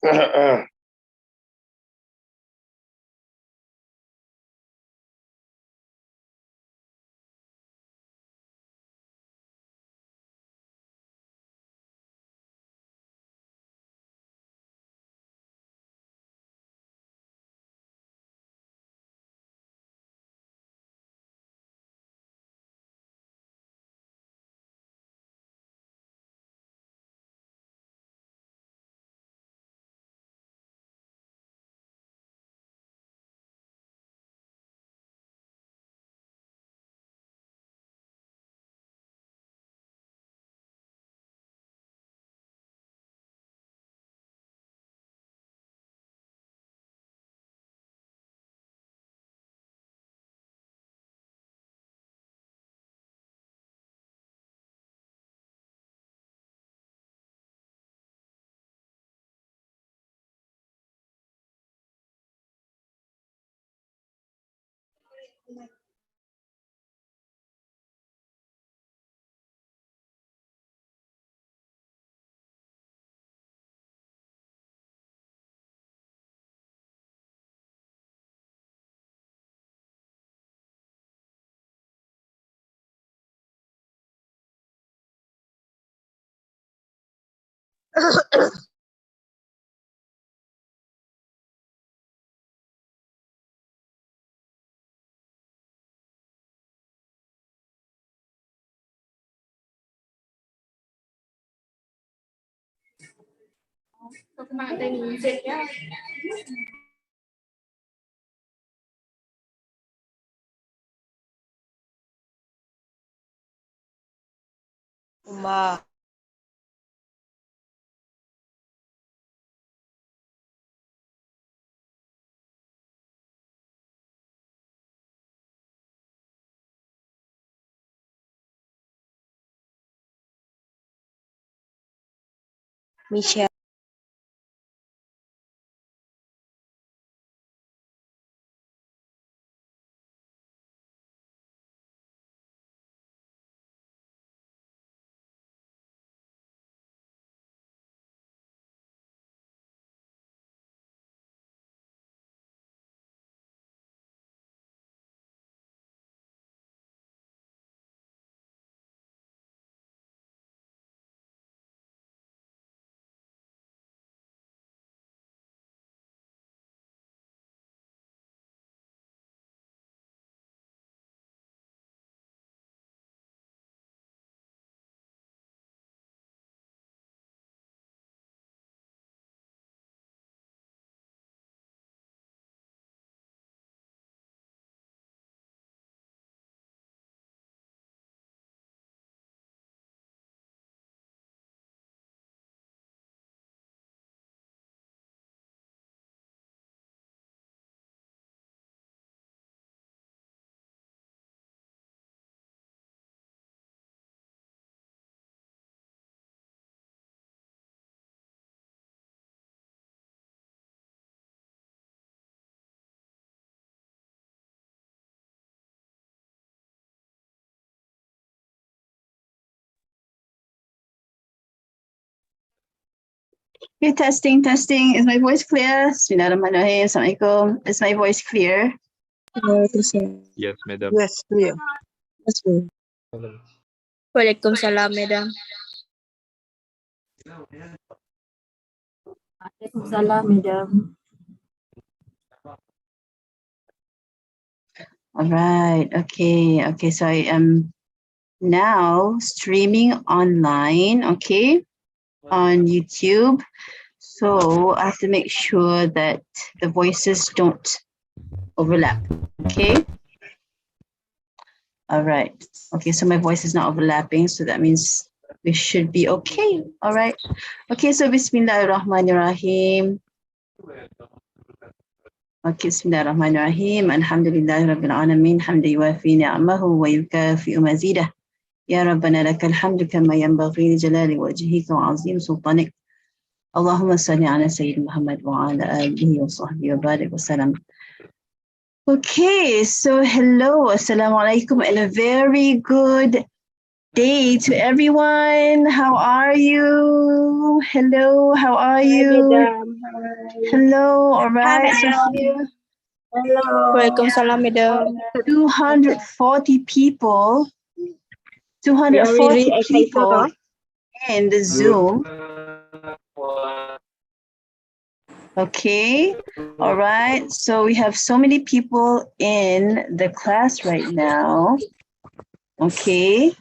Các bạn đây mình dịch nhá. Uma. Michelle. Okay, testing, testing. Is my voice clear? Bismillahirrahmanirrahim. Assalamualaikum. Is my voice clear? Yes, madam. Yes, clear. Yes, clear. Waalaikumsalam, madam. Waalaikumsalam, madam. All right. Okay. Okay. So I am now streaming online. Okay, on YouTube. So I have to make sure that the voices don't overlap. Okay. All right. Okay. So my voice is not overlapping. So that means we should be okay. All right. Okay. So Bismillahirrahmanirrahim. Okay, Bismillahirrahmanirrahim. Alhamdulillahi Rabbil Alameen. Hamda yuwafi ni'amahu wa yukafi'u mazidah. Ya Rabbana lakal hamdu kama yanbaghi li jalali wajhika wa azim sultanik. Allahumma salli ala Sayyid Muhammad wa ala alihi wa sahbihi wa barik wa salam. Okay, so hello, assalamu alaikum, and a very good day to everyone. How are you? Hello, how are you? Hello, all right. So here, Waalaikumsalam, Madam. 240 people, We are really 240 excited. people in the Zoom. Okay, all right. So we have so many people in the class right now. Okay.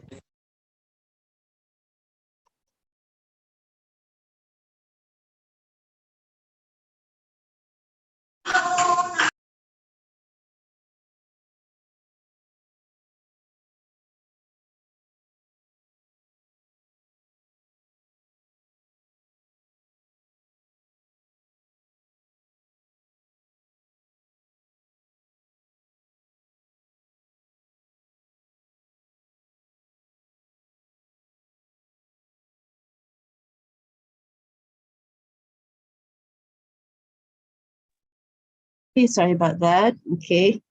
Okay, sorry about that. Okay.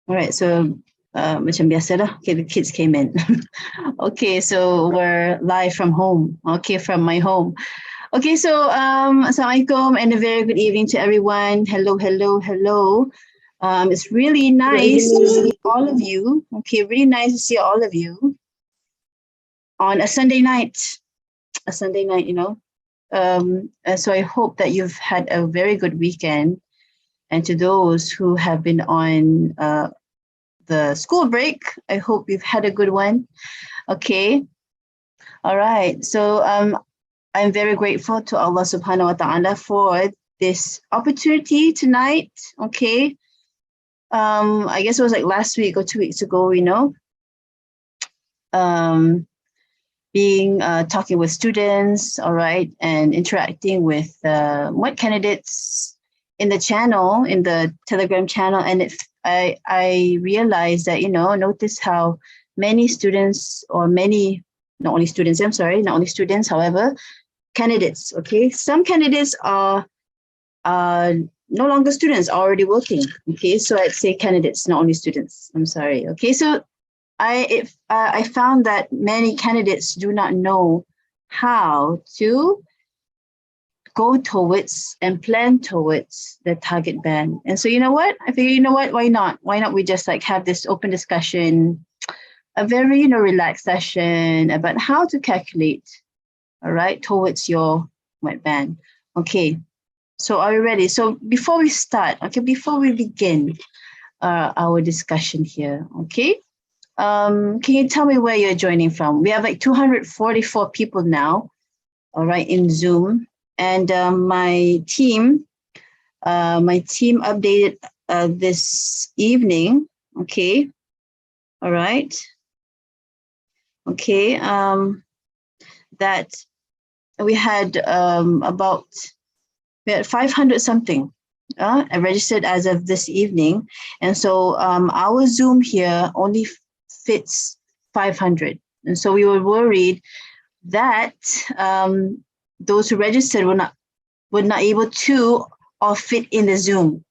All right, so macam biasa lah. Okay, the kids came in. Okay, so we're live from home. Okay, from my home. Okay, so Assalamualaikum and a very good evening to everyone. Hello, hello, hello. It's really nice to see all of you. Okay, really nice to see all of you on a Sunday night. A Sunday night, you know. So I hope that you've had a very good weekend. And to those who have been on the school break, I hope you've had a good one. Okay. All right. So I'm very grateful to Allah subhanahu wa ta'ala for this opportunity tonight. Okay. I guess it was like last week or 2 weeks ago, you know, talking with students, all right, and interacting with MUET candidates in the channel, in the Telegram channel. And I realized that, you know, notice how many students or not only students, however, candidates, okay? Some candidates are no longer students, are already working, okay? So I'd say candidates, not only students, I'm sorry, okay? So I found that many candidates do not know how to go towards and plan towards the target band. And so, you know what? I figure, you know what? Why not? Why not we just like have this open discussion, a very, you know, relaxed session about how to calculate, all right, towards your MUET band. Okay. So are you ready? So before we start, okay, before we begin our discussion here, okay, can you tell me where you're joining from? We have like 244 people now, all right, in Zoom. And my team updated this evening, okay, all right, okay, that we had about 500 something registered as of this evening. And so our Zoom here only fits 500. And so we were worried that those who registered were not able to or fit in the Zoom.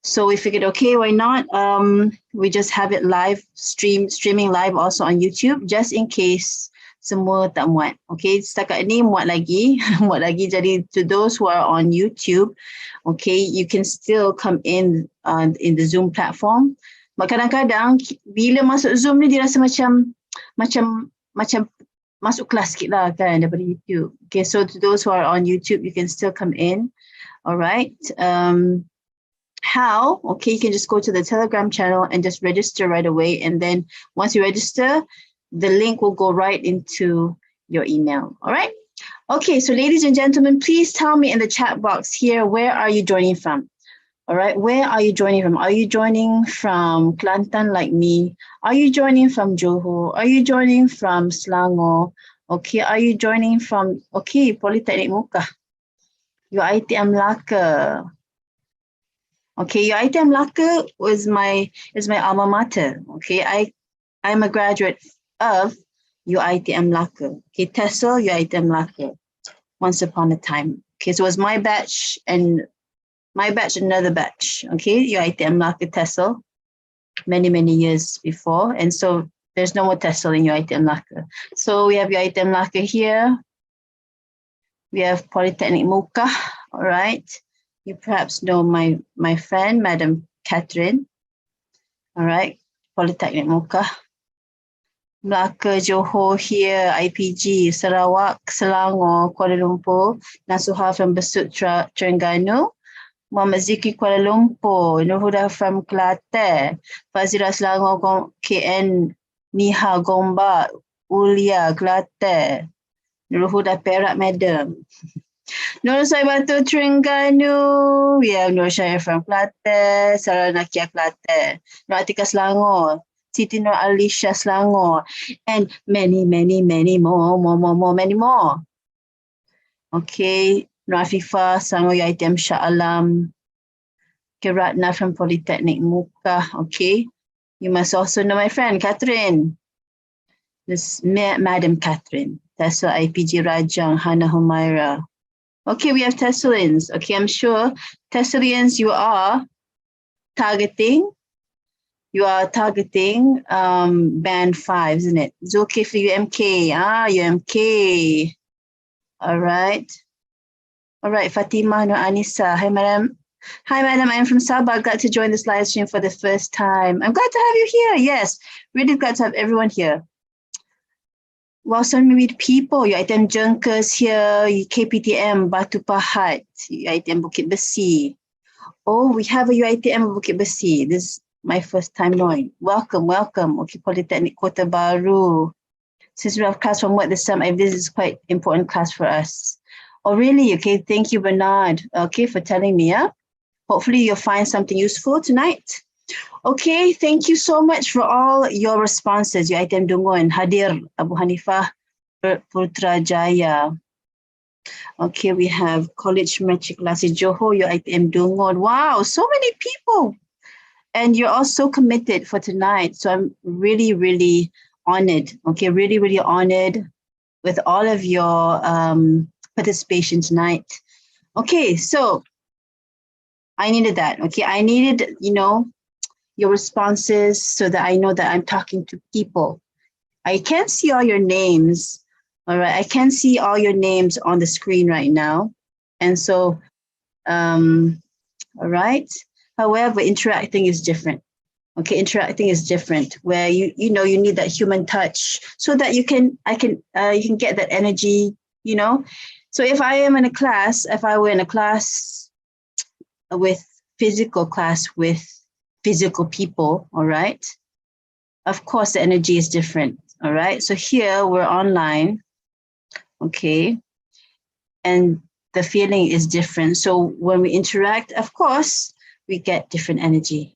So we figured, okay, why not? We just have it live, streaming live also on YouTube, just in case semua tak muat. Okay, setakat ni muat lagi. Muat lagi. Jadi to those who are on YouTube, okay, you can still come in the Zoom platform. But kadang-kadang bila masuk Zoom ni dia rasa macam masuk kelas sikit lah kan daripada YouTube. Okay, so to those who are on YouTube, you can still come in. All right. How? Okay, you can just go to the Telegram channel and just register right away. And then once you register, the link will go right into your email. All right. Okay, so ladies and gentlemen, please tell me in the chat box here, where are you joining from? All right, where are you joining from? Are you joining from Kelantan like me? Are you joining from Johor? Are you joining from Selangor? Okay, are you joining from, okay, Polytechnic Muka? Your ITM Melaka. Okay, your ITM Melaka is my alma mater. Okay, I'm a graduate of UiTM Melaka. Okay, TESOL, UiTM Melaka. Once upon a time. Okay, so it was my batch and another batch. Okay, UiTM Melaka TESOL, many years before. And so there's no more TESOL in UiTM Melaka. So we have UiTM Melaka here. We have Polytechnic Muka. All right. You perhaps know my friend, Madam Catherine. All right. Polytechnic Mocha. Melaka, Johor here, IPG, Sarawak, Selangor, Kuala Lumpur, Nasuha from Besut, Terengganu, Muhammad Zikri, Kuala Lumpur, Nurhuda from Kelantan, Fazira Selangor, KN, Niha, Gombak, Ulia, Kelantan, Nurhuda Perak, Madam. Nur Saibatu, Terengganu, we have Nur Syahir from Kelantan, Sarah Nakia, Kelantan, Nur Atika, Selangor, Siti Nur Alisha, Selangor, and many, many, many more, many more. Okay, Nur Afifah, Selangor UiTM Shah Alam, Ratna from Polytechnic Muka. Okay, you must also know my friend Catherine. This Madam Catherine. That's IPG Rajang, Hana Humaira. Okay, we have Thessalians. Okay, I'm sure Thessalians, you are targeting band 5, isn't it? It's okay for UMK. UMK. All right. All right, Fatima Nur Anissa. Hi, madam. Hi, madam. I'm from Sabah. Glad to join this live stream for the first time. I'm glad to have you here. Yes, really glad to have everyone here. Well, so many people, UiTM Jengkes here, KPTM Batu Pahat, UiTM Bukit Besi. Oh, we have a UiTM Bukit Besi. This is my first time knowing. Welcome, welcome. Okay, Polytechnic Kota Baru. Since we have class from what this time, this is quite important class for us. Oh, really? Okay, thank you, Bernard. Okay, for telling me. Hopefully you'll find something useful tonight. Okay, thank you so much for all your responses. UiTM Dungun, Hadir, Abu Hanifah, Putrajaya. Okay, we have College Matrikulasi Johor, UiTM Dungun. Wow, so many people. And you're all so committed for tonight. So I'm really, really honored. Okay, really, really honored with all of your participation tonight. Okay, so I needed that. Okay, I needed, your responses so that I know that I'm talking to people. I can't see all your names. All right, I can't see all your names on the screen right now. And so, all right. However, interacting is different. Okay, interacting is different where you need that human touch so that you can get that energy, So if I were in a class with physical people, all right, of course the energy is different, all right. So here we're online, okay, and the feeling is different. So when we interact, of course, we get different energy.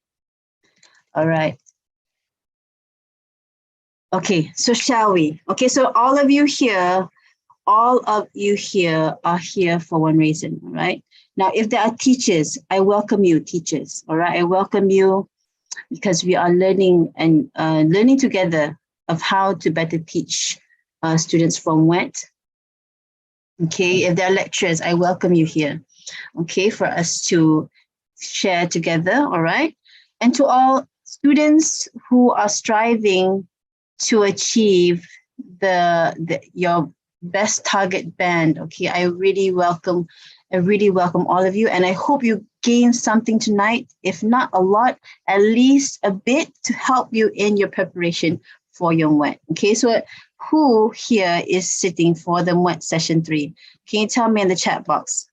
All right. Okay, so shall we? Okay, so all of you here are here for one reason, all right? Now, if there are teachers, I welcome you, teachers, all right? I welcome you because we are learning and learning together of how to better teach students from MUET. Okay, if there are lecturers, I welcome you here, okay, for us to share together, all right? And to all students who are striving to achieve your best target band, okay, I really welcome all of you, and I hope you gain something tonight, if not a lot, at least a bit to help you in your preparation for your MUET. Okay, so who here is sitting for the MUET session 3? Can you tell me in the chat box?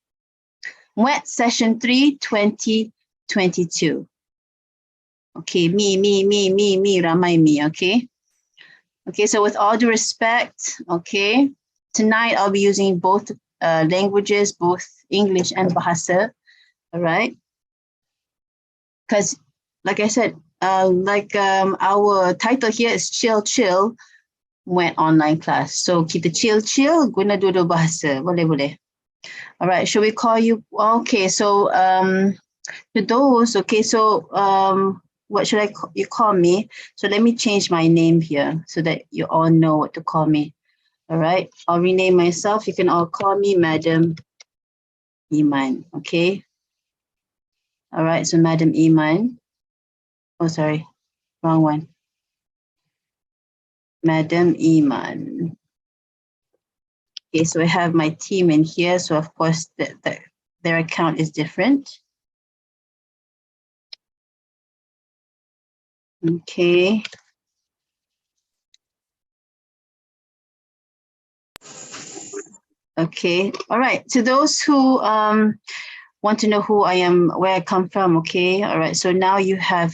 MUET session 3 2022. Okay, me, ramai me, okay? Okay, so with all due respect, okay, tonight I'll be using both languages, both English and Bahasa, all right? Because, like I said, our title here is Chill MUET online class. So kita chill guna dua-dua bahasa, boleh. All right, shall we call you? Okay, so to those, okay, so what should you call me? So let me change my name here so that you all know what to call me. All right, I'll rename myself. You can all call me Madam Iman, okay? All right, so Madam Iman. Oh, sorry, wrong one. Madam Iman. Okay, so I have my team in here. So of course, their account is different. Okay. Okay, all right. To those who want to know who I am, where I come from, okay, all right. So now you have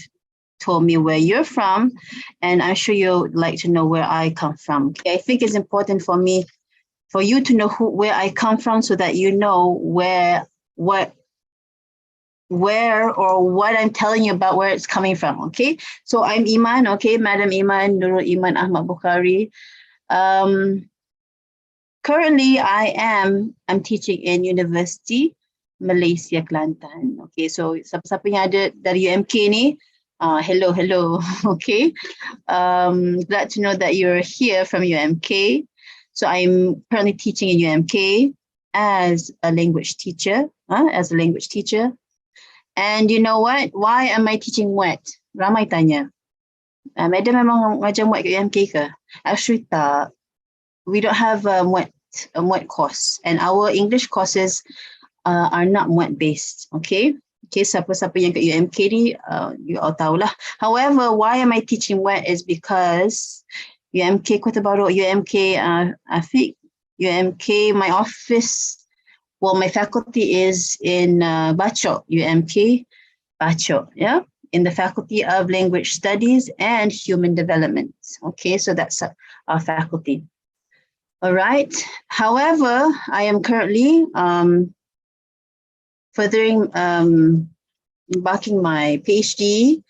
told me where you're from, and I'm sure you'd like to know where I come from. Okay, I think it's important for me, for you to know where I come from, so that you know where or what I'm telling you about, where it's coming from. Okay, so I'm Iman. Okay, Madam Iman, Nurul Iman Ahmad Bukhari. Currently, I'm teaching in University Malaysia Kelantan. Okay, so siapa-siapa yang ada dari UMK ni, hello. Okay, glad to know that you're here from UMK. So I'm currently teaching in UMK as a language teacher. And you know what? Why am I teaching MUET? Ramai tanya. Madam memang ngajar MUET kat UMK ke? Actually tak. We don't have a MUET course, and our English courses are not MUET based. Okay, siapa-siapa yang kat UMK ni, you all tahulah. However, why am I teaching MUET is because UMK Kota Baru, UMK Afiq, UMK, my office, well, my faculty is in Bachok, UMK Bachok, yeah, in the Faculty of Language Studies and Human Development. Okay, so that's our faculty. All right. However, I am currently furthering embarking my PhD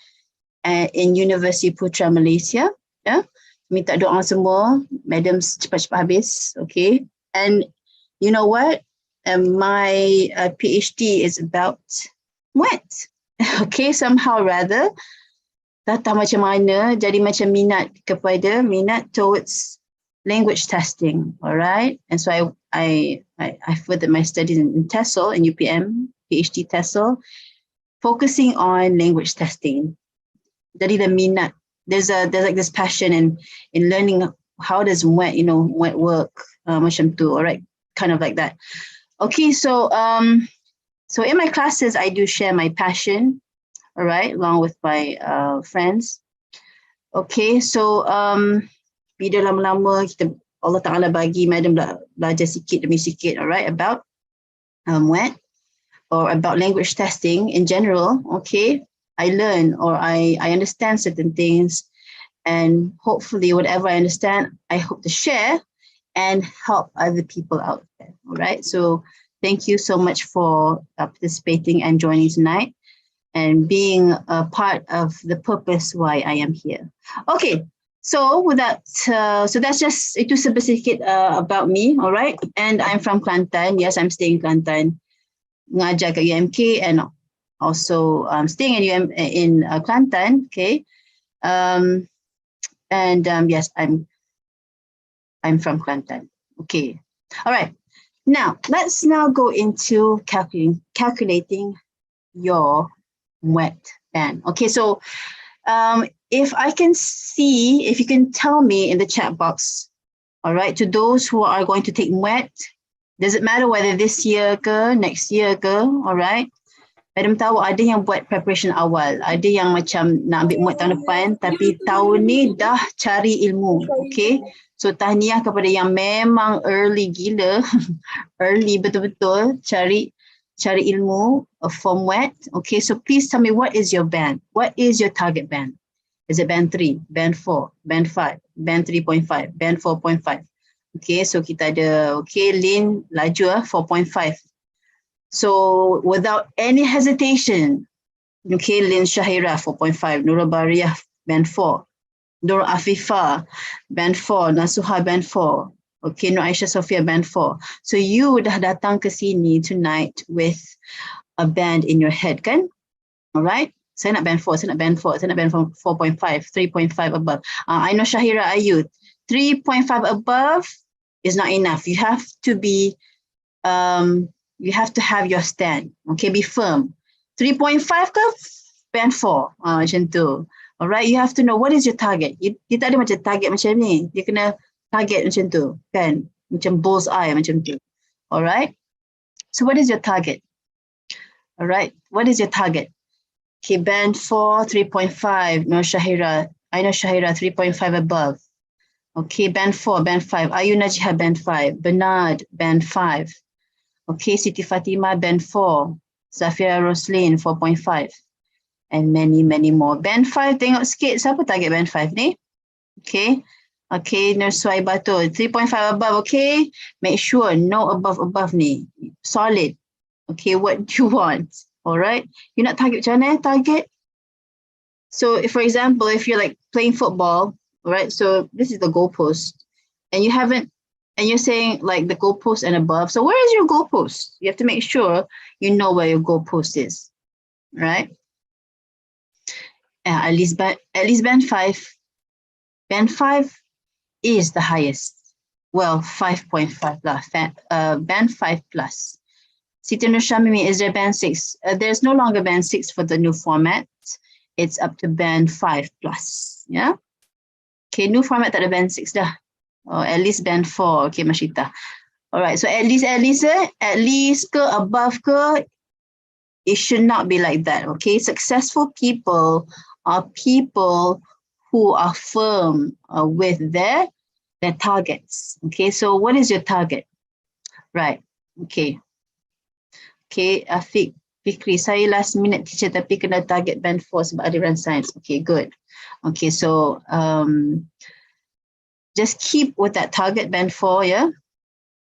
in University Putra Malaysia. Yeah, minta doa semua, madam cepat-cepat habis. Okay, and you know what? My PhD is about MUET. Okay, somehow rather, tak tahu macam mana, jadi macam minat towards language testing, all right? And so I furthered my studies in TESOL, in UPM, PhD TESOL, focusing on language testing. Jadi the minat, there's like this passion in learning how does MUET, MUET work, macam tu, all right? Kind of like that. Okay, so in my classes, I do share my passion, all right, along with my friends. Okay, so bila lama-lama kita, Allah Ta'ala bagi madam belajar sikit demi sikit, alright, about MUET or about language testing in general. Okay, I learn or I understand certain things, and hopefully whatever I understand, I hope to share and help other people out there. Alright, so thank you so much for participating and joining tonight and being a part of the purpose why I am here. Okay. So with that, so that's just itu sedikit about me, all right? And I'm from Kelantan. Yes, I'm staying in Kelantan. Ngajar kat UMK and also staying in Kelantan. Okay, yes, I'm from Kelantan. Okay, all right. Now let's go into calculating your MUET band. Okay, so if I can see, if you can tell me in the chat box, all right, to those who are going to take MUET, does it matter whether this year ke, next year ke, all right? Madam tahu ada yang buat preparation awal, ada yang macam nak ambil MUET tahun depan, tapi tahun ni dah cari ilmu, okay? So tahniah kepada yang memang early gila, early betul-betul cari ilmu for MUET. Okay, so please tell me, what is your band? What is your target band? Is it band 3, band 4, band 5, band 3.5, band 4.5? Okay, so kita ada, okay, Lin laju 4.5. So without any hesitation, okay, Lin Shahira 4.5, Nurul Bariyah band 4, Nur Afifah band 4, Nasuha band 4, okay, Nur Aisyah Sophia band 4. So you dah datang ke sini tonight with a band in your head, kan? All right. Saya nak band 4, saya nak band 4, saya nak band 4.5, 3.5 above. I know Shahira Ayu, 3.5 above is not enough. You have to be, you have to have your stand. Okay, be firm. 3.5 ke? Band 4, macam tu. Alright, you have to know what is your target. Dia tak ada macam target macam ni. Dia kena target macam tu, kan? Macam bullseye macam tu. Alright. So what is your target? All right, what is your target? Okay, band 4, 3.5. No, Shahira. I know Shahira, 3.5 above. Okay, band 4, band 5. Ayu Najihah, band 5. Bernard, band 5. Okay, Siti Fatima, band 4. Zafira Roslin, 4.5. And many, many more. Band 5, tengok sikit. Siapa target band 5 ni? Okay. Okay, Nursuai Batul, 3.5 above, okay? Make sure no above ni. Solid. Okay, what do you want? All right. You nak target macam mana? Target. So if, for example, if you're like playing football, all right? So this is the goalpost and you haven't, and you're saying like the goalpost and above. So where is your goalpost? You have to make sure you know where your goalpost is, right? At least band 5. Band 5 is the highest. Well, 5.5 plus, band 5 plus. Siti Nushamimi, is there band 6? There's no longer band 6 for the new format. It's up to band 5 plus, yeah? Okay, new format tak ada band 6 dah. Or at least band 4, okay, Mashita. All right, so at least ke, above ke, it should not be like that, okay? Successful people are people who are firm with their targets, okay? So what is your target? Right, okay. Okay, Afiq Fikri, saya last minute teacher tapi kena target band 4 sebab ada run science. Okay, good. Okay, so just keep with that target band 4, yeah?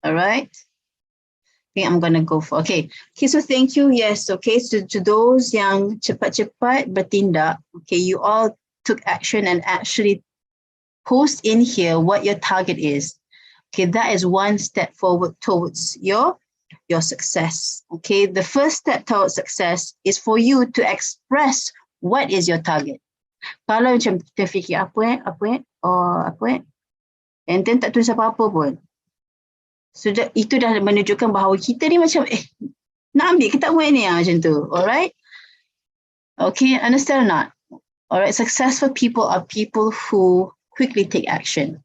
All right. I think I'm gonna go for, okay, so thank you, yes, okay, so to those yang cepat-cepat bertindak, okay, you all took action and actually post in here what your target is. Okay, that is one step forward towards your success. Okay, the first step towards success is for you to express what is your target. Kalau macam kita fikir apa and then tak tulis apa-apa pun. So itu dah menunjukkan bahawa kita ni macam nak ambil ke tak buat ni macam tu. Alright? Okay, understand or not? Alright, successful people are people who quickly take action.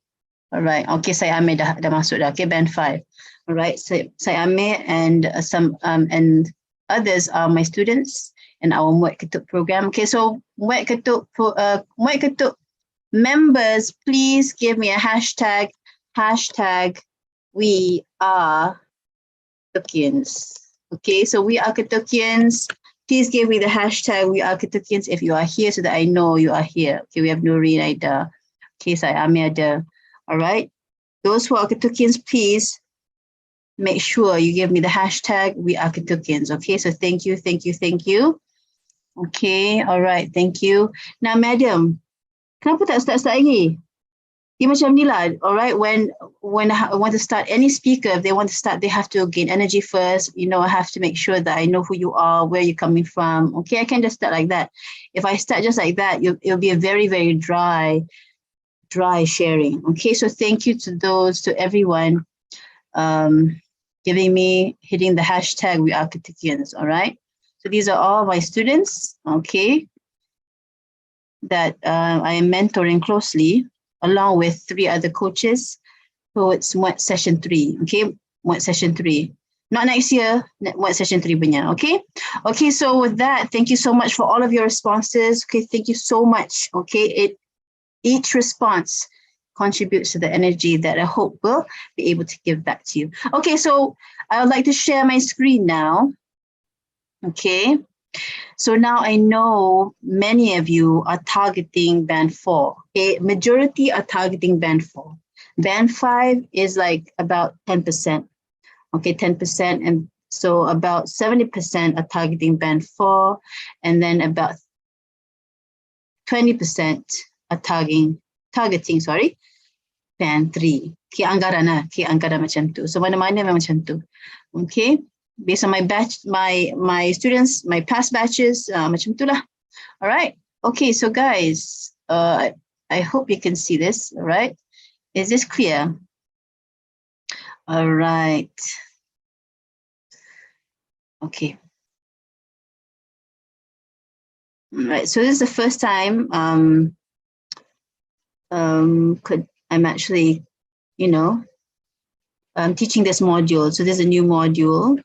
Alright, okay, saya Amir dah masuk dah. Okay, band 5. Alright, so saya Amir and some and others are my students in our MUET Ketuk program. Okay, so MUET Ketuk members, please give me a hashtag we are Ketukians. Okay, so we are Ketukians. Please give me the hashtag we are Ketukians if you are here so that I know you are here. Okay, we have Nureen Aida. Okay, saya Amir ada. All right, those who are Ketukians, please make sure you give me the hashtag we are Ketukians. Okay, so thank you. Okay, all right, thank you. Now, madam, kenapa tak start lagi? Dia macam ni lah, all right, when I want to start any speaker, if they want to start, they have to gain energy first. You know, I have to make sure that I know who you are, where you're coming from. Okay, I can't just start like that. If I start just like that, it'll be a very, very dry sharing. Okay, so thank you to everyone hitting the hashtag we are Ketukians, all right? So these are all my students, okay, that I am mentoring closely along with 3 other coaches. So it's MUET session 3, okay? MUET session 3. Not next year, MUET session 3 punya, okay? Okay, so with that, thank you so much for all of your responses. Okay, thank you so much, okay? Each response contributes to the energy that I hope will be able to give back to you. Okay, so I would like to share my screen now. Okay, so now I know many of you are targeting band 4. Okay, majority are targeting band 4. Band 5 is like about 10%. Okay, 10%, and so about 70% are targeting band 4, and then about 20% are targeting band 3. Okay, anggaran macam tu. So mana-mana memang macam tu. Okay, based on my batch, my students, my past batches, macam tu lah. All right. Okay, so guys, I hope you can see this. All right. Is this clear? All right. Okay. All right. So this is the first time I'm actually, teaching this module. So there's a new module,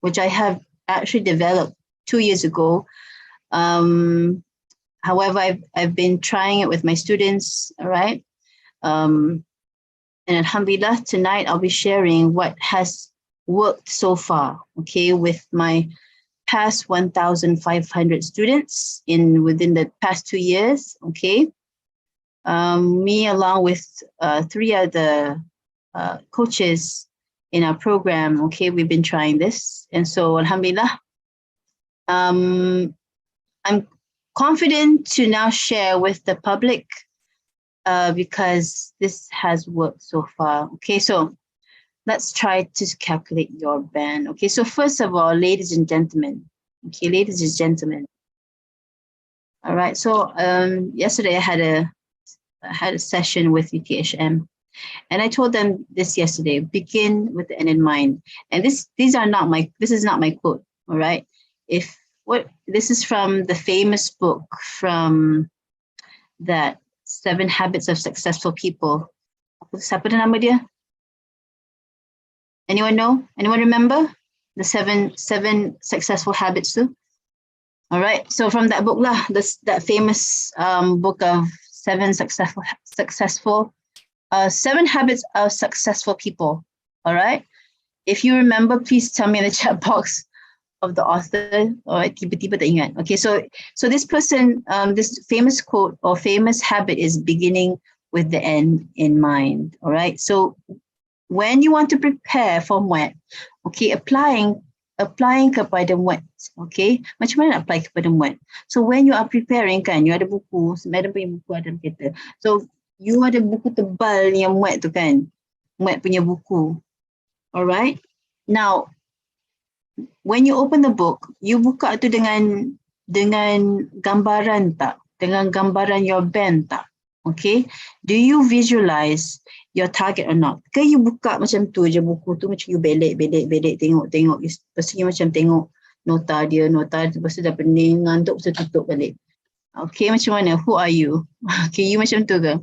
which I have actually developed 2 years ago. However, I've been trying it with my students, all right? And alhamdulillah, tonight I'll be sharing what has worked so far, okay, with my past 1,500 students within the past 2 years, okay? Me along with 3 other coaches in our program, okay, we've been trying this. And so alhamdulillah, I'm confident to now share with the public because this has worked so far. Okay, so let's try to calculate your band. Okay, so first of all, ladies and gentlemen, okay, ladies and gentlemen. All right, so yesterday I had a session with UTHM, and I told them this yesterday, begin with the end in mind. And this is not my quote, all right? This is from the famous book from that 7 Habits of Successful People. Siapa nama dia? Anyone know? Anyone remember? The seven successful habits too? All right, so from that book lah, that famous book of 7 habits of successful people. All right, if you remember, please tell me in the chat box of the author. All right, tiba-tiba tak ingat. Okay, so this person, this famous quote or famous habit is beginning with the end in mind. All right, so when you want to prepare for MUET, okay, applying kepada MUET, okay, macam mana nak apply kepada MUET? So when you are preparing kan, you ada buku, Madam punya buku ada kita. So you ada buku tebal yang MUET tu kan, MUET punya buku. Alright, now when you open the book, you buka tu dengan gambaran tak? Dengan gambaran your band tak? Okay, do you visualize your target or not? Ke you buka macam tu je buku tu, macam you belek, tengok, lepas tu you macam tengok nota dia, lepas tu dah pening, ngantuk, lepas tu tutup balik. Okay, macam mana? Who are you? Okay, you macam tu ke?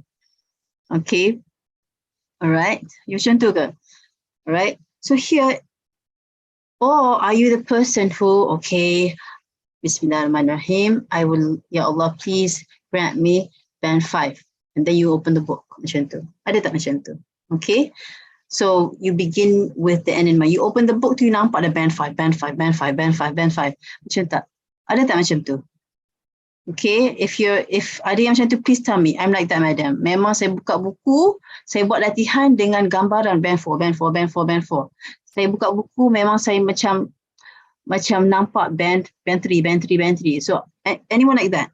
Okay, alright, you macam tu ke? Alright, so here, or are you the person who, okay, Bismillahirrahmanirrahim, I will, Ya Allah, please grant me band 5. And then you open the book, macam tu. Ada tak macam tu? Okay. So you begin with the end in mind. You open the book tu, you nampak ada band 5. Macam tak? Ada tak macam tu? Okay. If ada yang macam tu, please tell me. I'm like that, madam. Memang saya buka buku, saya buat latihan dengan gambaran band 4. Saya buka buku, memang saya macam nampak band 3. So anyone like that?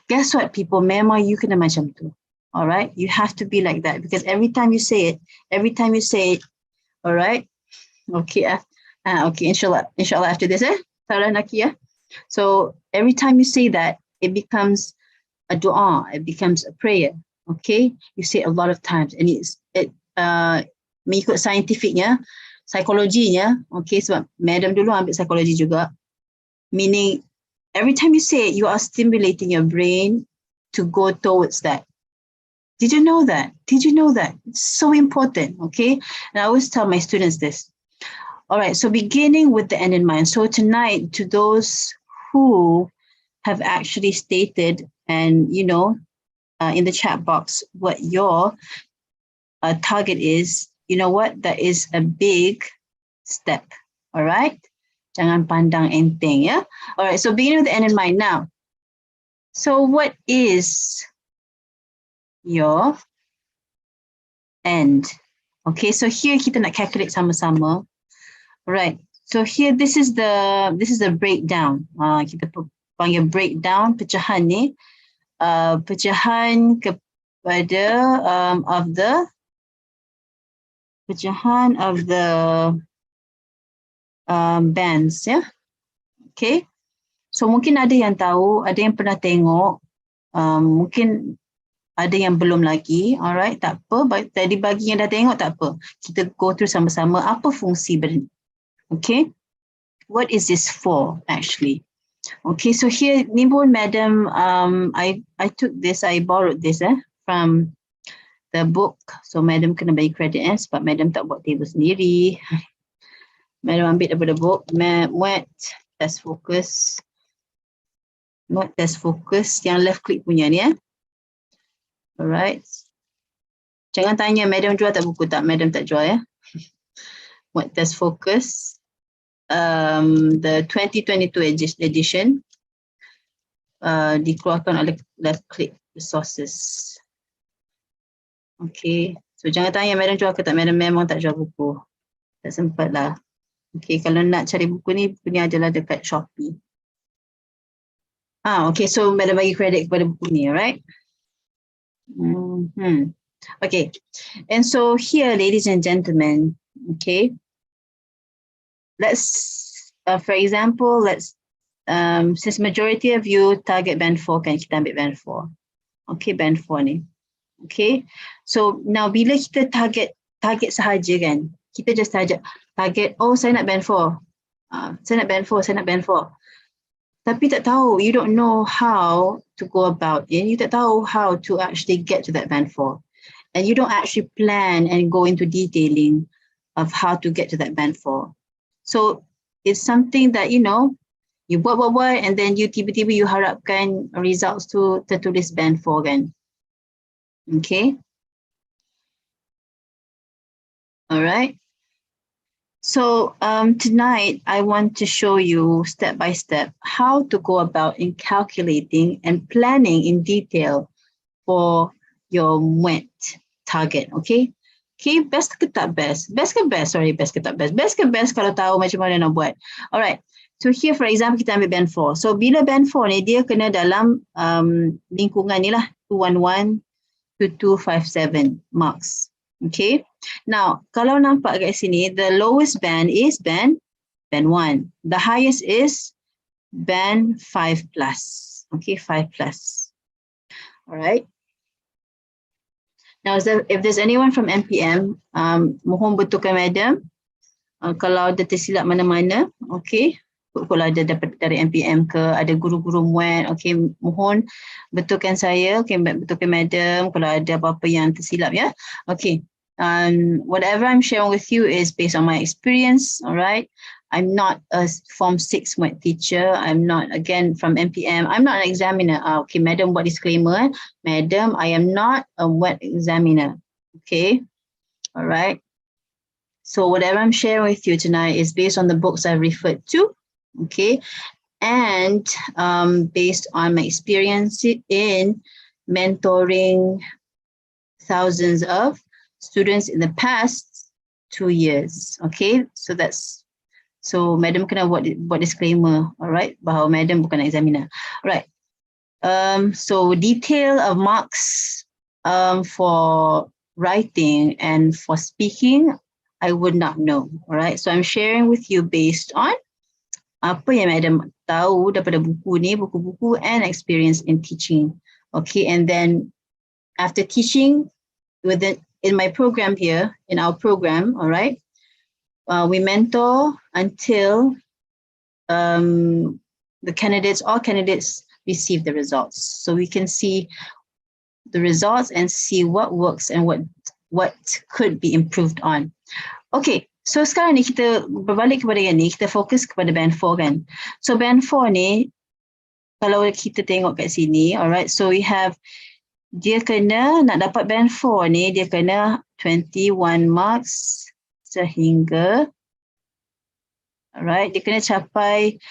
Guess what, people? Memang you kena macam tu. All right, you have to be like that because every time you say it, all right. Okay, okay. Inshallah after this, Sarah Nakia. So every time you say that, it becomes a dua. It becomes a prayer. Okay, you say it a lot of times, and it mengikut scientificnya, psikologinya. Okay, sebab Madam dulu ambil psikologi juga, meaning. Every time you say it, you are stimulating your brain to go towards that. Did you know that? It's so important, okay? And I always tell my students this. All right, so beginning with the end in mind. So tonight, to those who have actually stated and, in the chat box what your target is, you know what? That is a big step, all right? Jangan pandang enteng, yeah? All right, so beginning with the end in mind now. So what is your end? Okay, so here kita nak calculate sama-sama. All right, so here this is the breakdown. Kita panggil breakdown, pecahan ni. Pecahan kepada of the bands, ya. Okay. So mungkin ada yang tahu, ada yang pernah tengok, mungkin ada yang belum lagi. Alright, tak apa. Tadi bagi yang dah tengok tak apa. Kita go through sama-sama apa fungsi benda. Okay. What is this for actually? Okay, so here ni pun Madam, I took this, I borrowed this from the book. So Madam kena bagi credit sebab Madam tak buat table sendiri. Madam ambil daripada book, MUET, test focus. MUET test focus yang left click punya ni Alright. Jangan tanya Madam jual tak buku, tak, Madam tak jual MUET test focus. The 2022 edition dikeluarkan oleh left click resources. Okay, so jangan tanya Madam jual ke tak, Madam memang tak jual buku. Tak sempat lah. Okay, kalau nak cari buku ni adalah dekat Shopee. Okay, so Madam bagi kredit kepada buku ni, alright? Okay, and so here, ladies and gentlemen, okay, let's, for example, since majority of you target band 4 kan, kita ambil band 4. Okay, band 4 ni. Okay, so now bila kita target sahaja kan, kita just target, oh saya nak band 4. Saya nak band 4, saya nak band 4. Tapi tak tahu, you don't know how to go about it. You tak tahu how to actually get to that band 4. And you don't actually plan and go into detailing of how to get to that band 4. So it's something that, you know, you buat, and then you tiba-tiba you harapkan results to tertulis band 4 kan. Okay. All right. So tonight I want to show you step by step how to go about in calculating and planning in detail for your MUET target. Okay. Okay, best ke tak best? Best ke best? Sorry, best ke tak best? Best ke best kalau tahu macam mana nak buat. Alright. So here for example kita ambil band 4. So bila band 4 ni dia kena dalam lingkungan ni lah 211 to 257 marks. Okay. Now, kalau nampak kat sini, the lowest band is band 1. The highest is band 5 plus. Okay, 5 plus. All right. Now, if there's anyone from MPM, mohon betulkan Madam. Kalau ada tersilap mana-mana, okay. Kalau ada dapat dari MPM ke, ada guru-guru MUET, okay, mohon betulkan saya, okay, betulkan Madam kalau ada apa-apa yang tersilap ya. Okay. Whatever I'm sharing with you is based on my experience, all right? I'm not a Form 6 MUET teacher. I'm not, again, from MPM. I'm not an examiner. Okay, Madam, what disclaimer? Madam, I am not a MUET examiner, okay? All right? So whatever I'm sharing with you tonight is based on the books I've referred to, okay? And based on my experience in mentoring thousands of students in the past 2 years. Okay, so Madam kena buat disclaimer, alright, bahawa Madam bukan examiner. Alright, so detail of marks for writing and for speaking, I would not know. Alright, so I'm sharing with you based on apa yang Madam tahu daripada buku-buku and experience in teaching. Okay, and then after teaching in my program here, in our program, all right, we mentor until all candidates receive the results. So we can see the results and see what works and what could be improved on. Okay, so sekarang ni kita berbalik kepada yang ni, kita fokus kepada band 4 kan. So band 4 ni, kalau kita tengok kat sini, alright, so we have dia kena nak dapat band 4 ni, dia kena 21 marks sehingga, alright, dia kena capai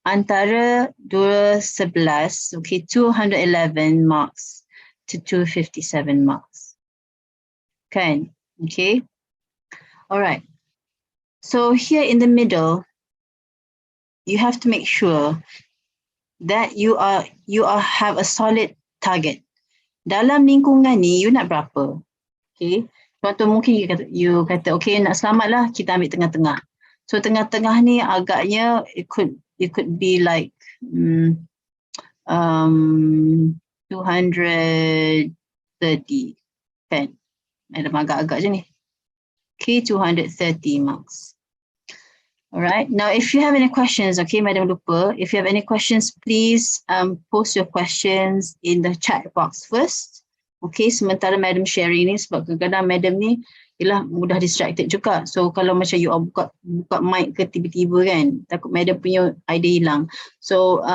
antara 211, okay, 211 marks to 257 marks. Kan? Okay. Alright. So here in the middle, you have to make sure that you have a solid target. Dalam lingkungan ni, you nak berapa? Okay. Contoh mungkin you kata, okay, nak selamat lah, kita ambil tengah-tengah. So tengah-tengah ni agaknya, it could be like 230, kan? Ada agak-agak je ni. Okay, 230 marks. Alright, now if you have any questions, okay, Madam lupa, if you have any questions, please post your questions in the chat box first. Okay, sementara Madam sharing ni, sebab kadang-kadang Madam ni, Yelah, mudah distracted juga. So kalau macam you buka mic ke tiba-tiba kan, takut madam punya idea hilang. So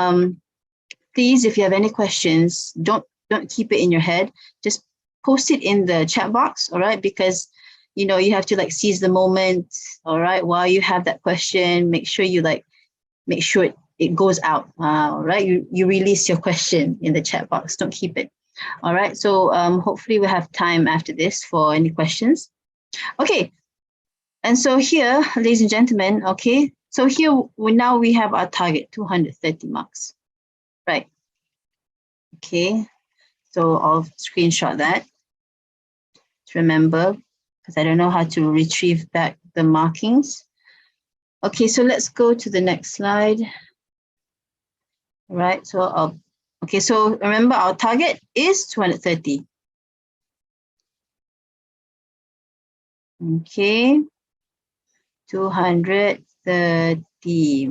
please, if you have any questions, don't keep it in your head. Just post it in the chat box, all right? Because you have to like seize the moment, all right? While you have that question, make sure it goes out, all right? You release your question in the chat box. Don't keep it, all right? So hopefully we'll have time after this for any questions. Okay, and so here, ladies and gentlemen, okay, so here now we have our target, 230 marks, right? Okay, so I'll screenshot that to remember, because I don't know how to retrieve back the markings. Okay, so let's go to the next slide. All right, so okay, so remember our target is 230. Okay, 230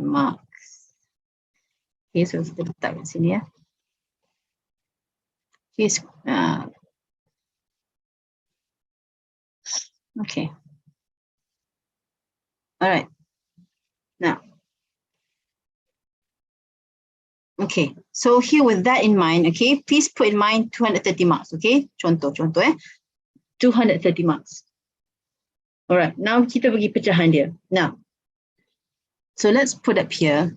marks. Okay, so kita letak kat sini ya. Okay, okay. All right. Now, okay. So here with that in mind, okay, please put in mind 230 marks. Okay, contoh 230 marks. All right. Now kita bagi pecahan dia. Now, so let's put up here.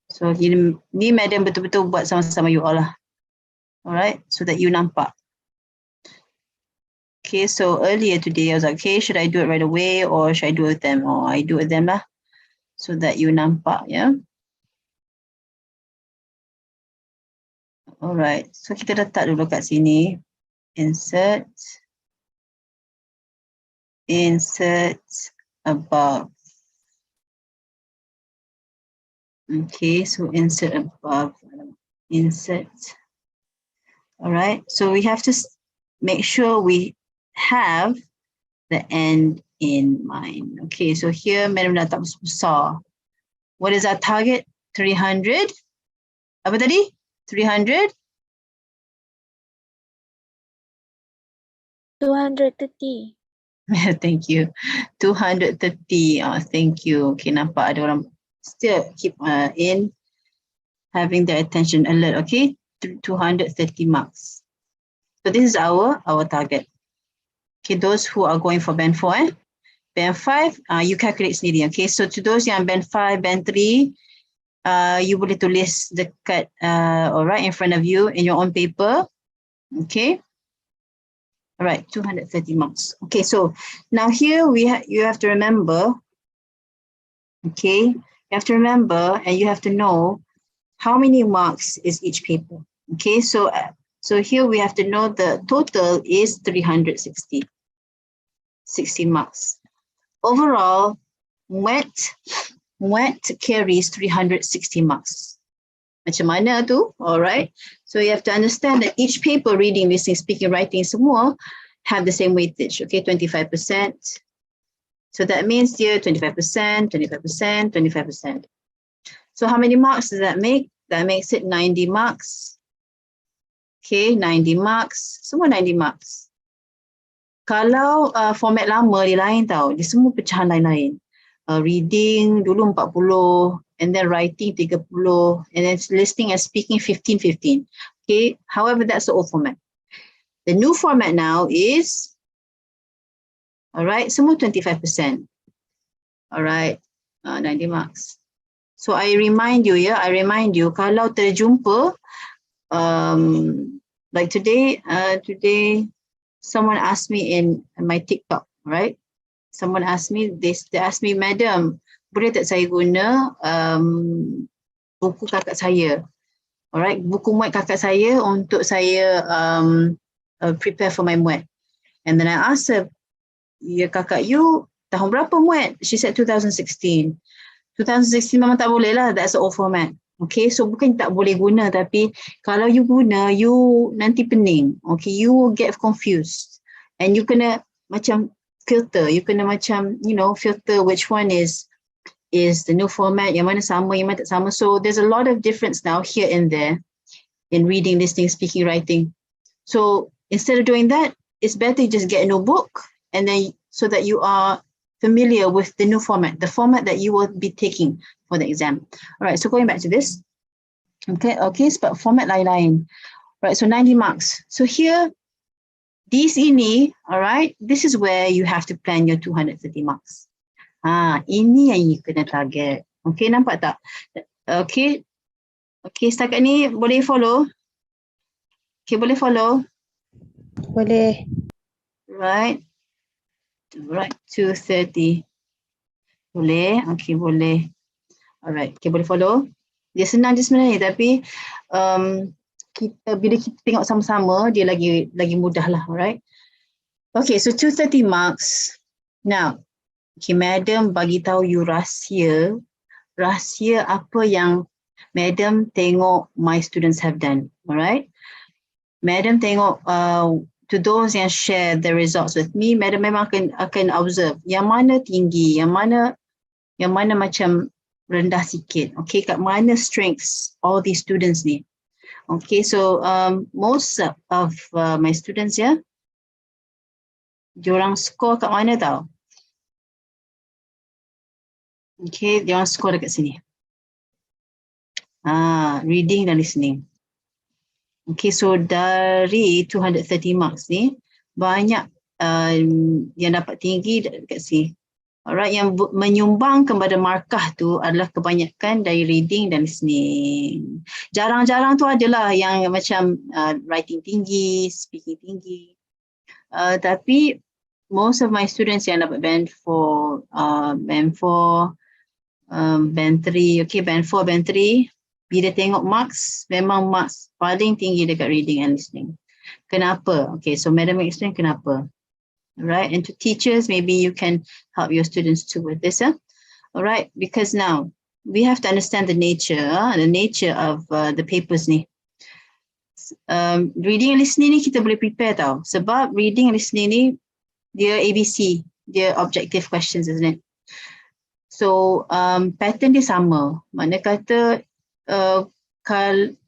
So ni madam betul-betul buat sama-sama you all lah. All right, so that you nampak. Okay, so earlier today I was like, okay, should I do it right away or should I do it with them? Or I do it with them lah, so that you nampak, yeah. All right, so kita letak dulu kat sini. Insert above. Okay, so insert above. Insert. All right, so we have to make sure we have the end in mind. Okay, so here madam dah tak besar. What is our target? 300. Apa tadi? 300? 230. Thank you. 230. Thank you. Okay, nampak ada orang still keep in having their attention alert. Okay, 230 marks. So this is our target. Okay, those who are going for band 4, band 5, you calculate sendiri. Okay, so to those yang band 5, band 3, you boleh tulis dekat, alright, in front of you in your own paper. Okay. All right, 230 marks. Okay, so now here you have to remember, okay, you have to remember and you have to know how many marks is each paper. Okay, so here we have to know the total is 360 marks. Overall, MUET carries 360 marks. Macam mana tu? All right. So you have to understand that each paper, reading, listening, speaking, writing, semua have the same weightage. Okay, 25%. So that means here 25%, 25%, 25%. So how many marks does that make? That makes it 90 marks. Okay, 90 marks. Semua 90 marks. Kalau format lama dia lain tau. Dia semua pecahan lain-lain. Reading dulu 40, and then writing 30, and then listening and speaking 15. Okay, however, that's the old format. The new format now is, all right, semua 25%. All right, 90 marks. So I remind you, kalau terjumpa, like today, someone asked me in my TikTok, right? Someone asked me, they asked me, Madam, boleh tak saya guna buku kakak saya? Alright, buku MUET kakak saya untuk saya prepare for my MUET. And then I asked her, ya kakak you tahun berapa MUET? She said 2016. 2016 memang tak boleh lah, that's the old format. Okay, so bukan tak boleh guna, tapi kalau you guna, you nanti pening. Okay, you will get confused. And you kena macam filter, you kena macam, filter which one is the new format, yang mana sama, yang mana tak sama. So there's a lot of difference now here and there in reading, listening, speaking, writing. So instead of doing that, it's better you just get a notebook and then so that you are familiar with the new format, the format that you will be taking for the exam. All right, so going back to this. Okay, sebab format lain-lain. Right, so 90 marks. So here, this ini, all right, this is where you have to plan your 230 marks. Ini yang you kena target. Okay, nampak tak? Okay, setakat ni boleh follow? Okay, boleh follow? Boleh. Right, 230. Boleh? Okay, boleh. Alright, okay, boleh follow? Dia senang je sebenarnya, tapi bila kita tengok sama-sama, dia lagi mudah lah, alright? Okay, so 230 marks. Now, okay, Madam bagi tahu you rahsia apa yang Madam tengok my students have done, alright? Madam tengok to those yang share the results with me, Madam memang akan observe yang mana tinggi, yang mana macam rendah sikit. Okay, kat mana strengths all these students ni. Okay, so most of my students diorang score kat mana tau? Okay, diorang score dekat sini. Reading dan listening. Okay, so dari 230 marks ni, banyak yang dapat tinggi dekat sini. Alright, yang menyumbang kepada markah tu adalah kebanyakan dari reading dan listening. Jarang-jarang tu adalah yang macam writing tinggi, speaking tinggi. Tapi most of my students yang dapat band 4, band 4, band 3, okay, band 4, band 3, bila tengok marks, memang marks paling tinggi dekat reading and listening. Kenapa? Okay, so Madam explain kenapa. Right, and to teachers, maybe you can help your students too with this. All right, because now we have to understand the nature of the papers ni. Reading and listening ni kita boleh prepare tau. Sebab reading and listening ni, dia ABC, dia objective questions, isn't it? So, pattern dia sama. Makna kata,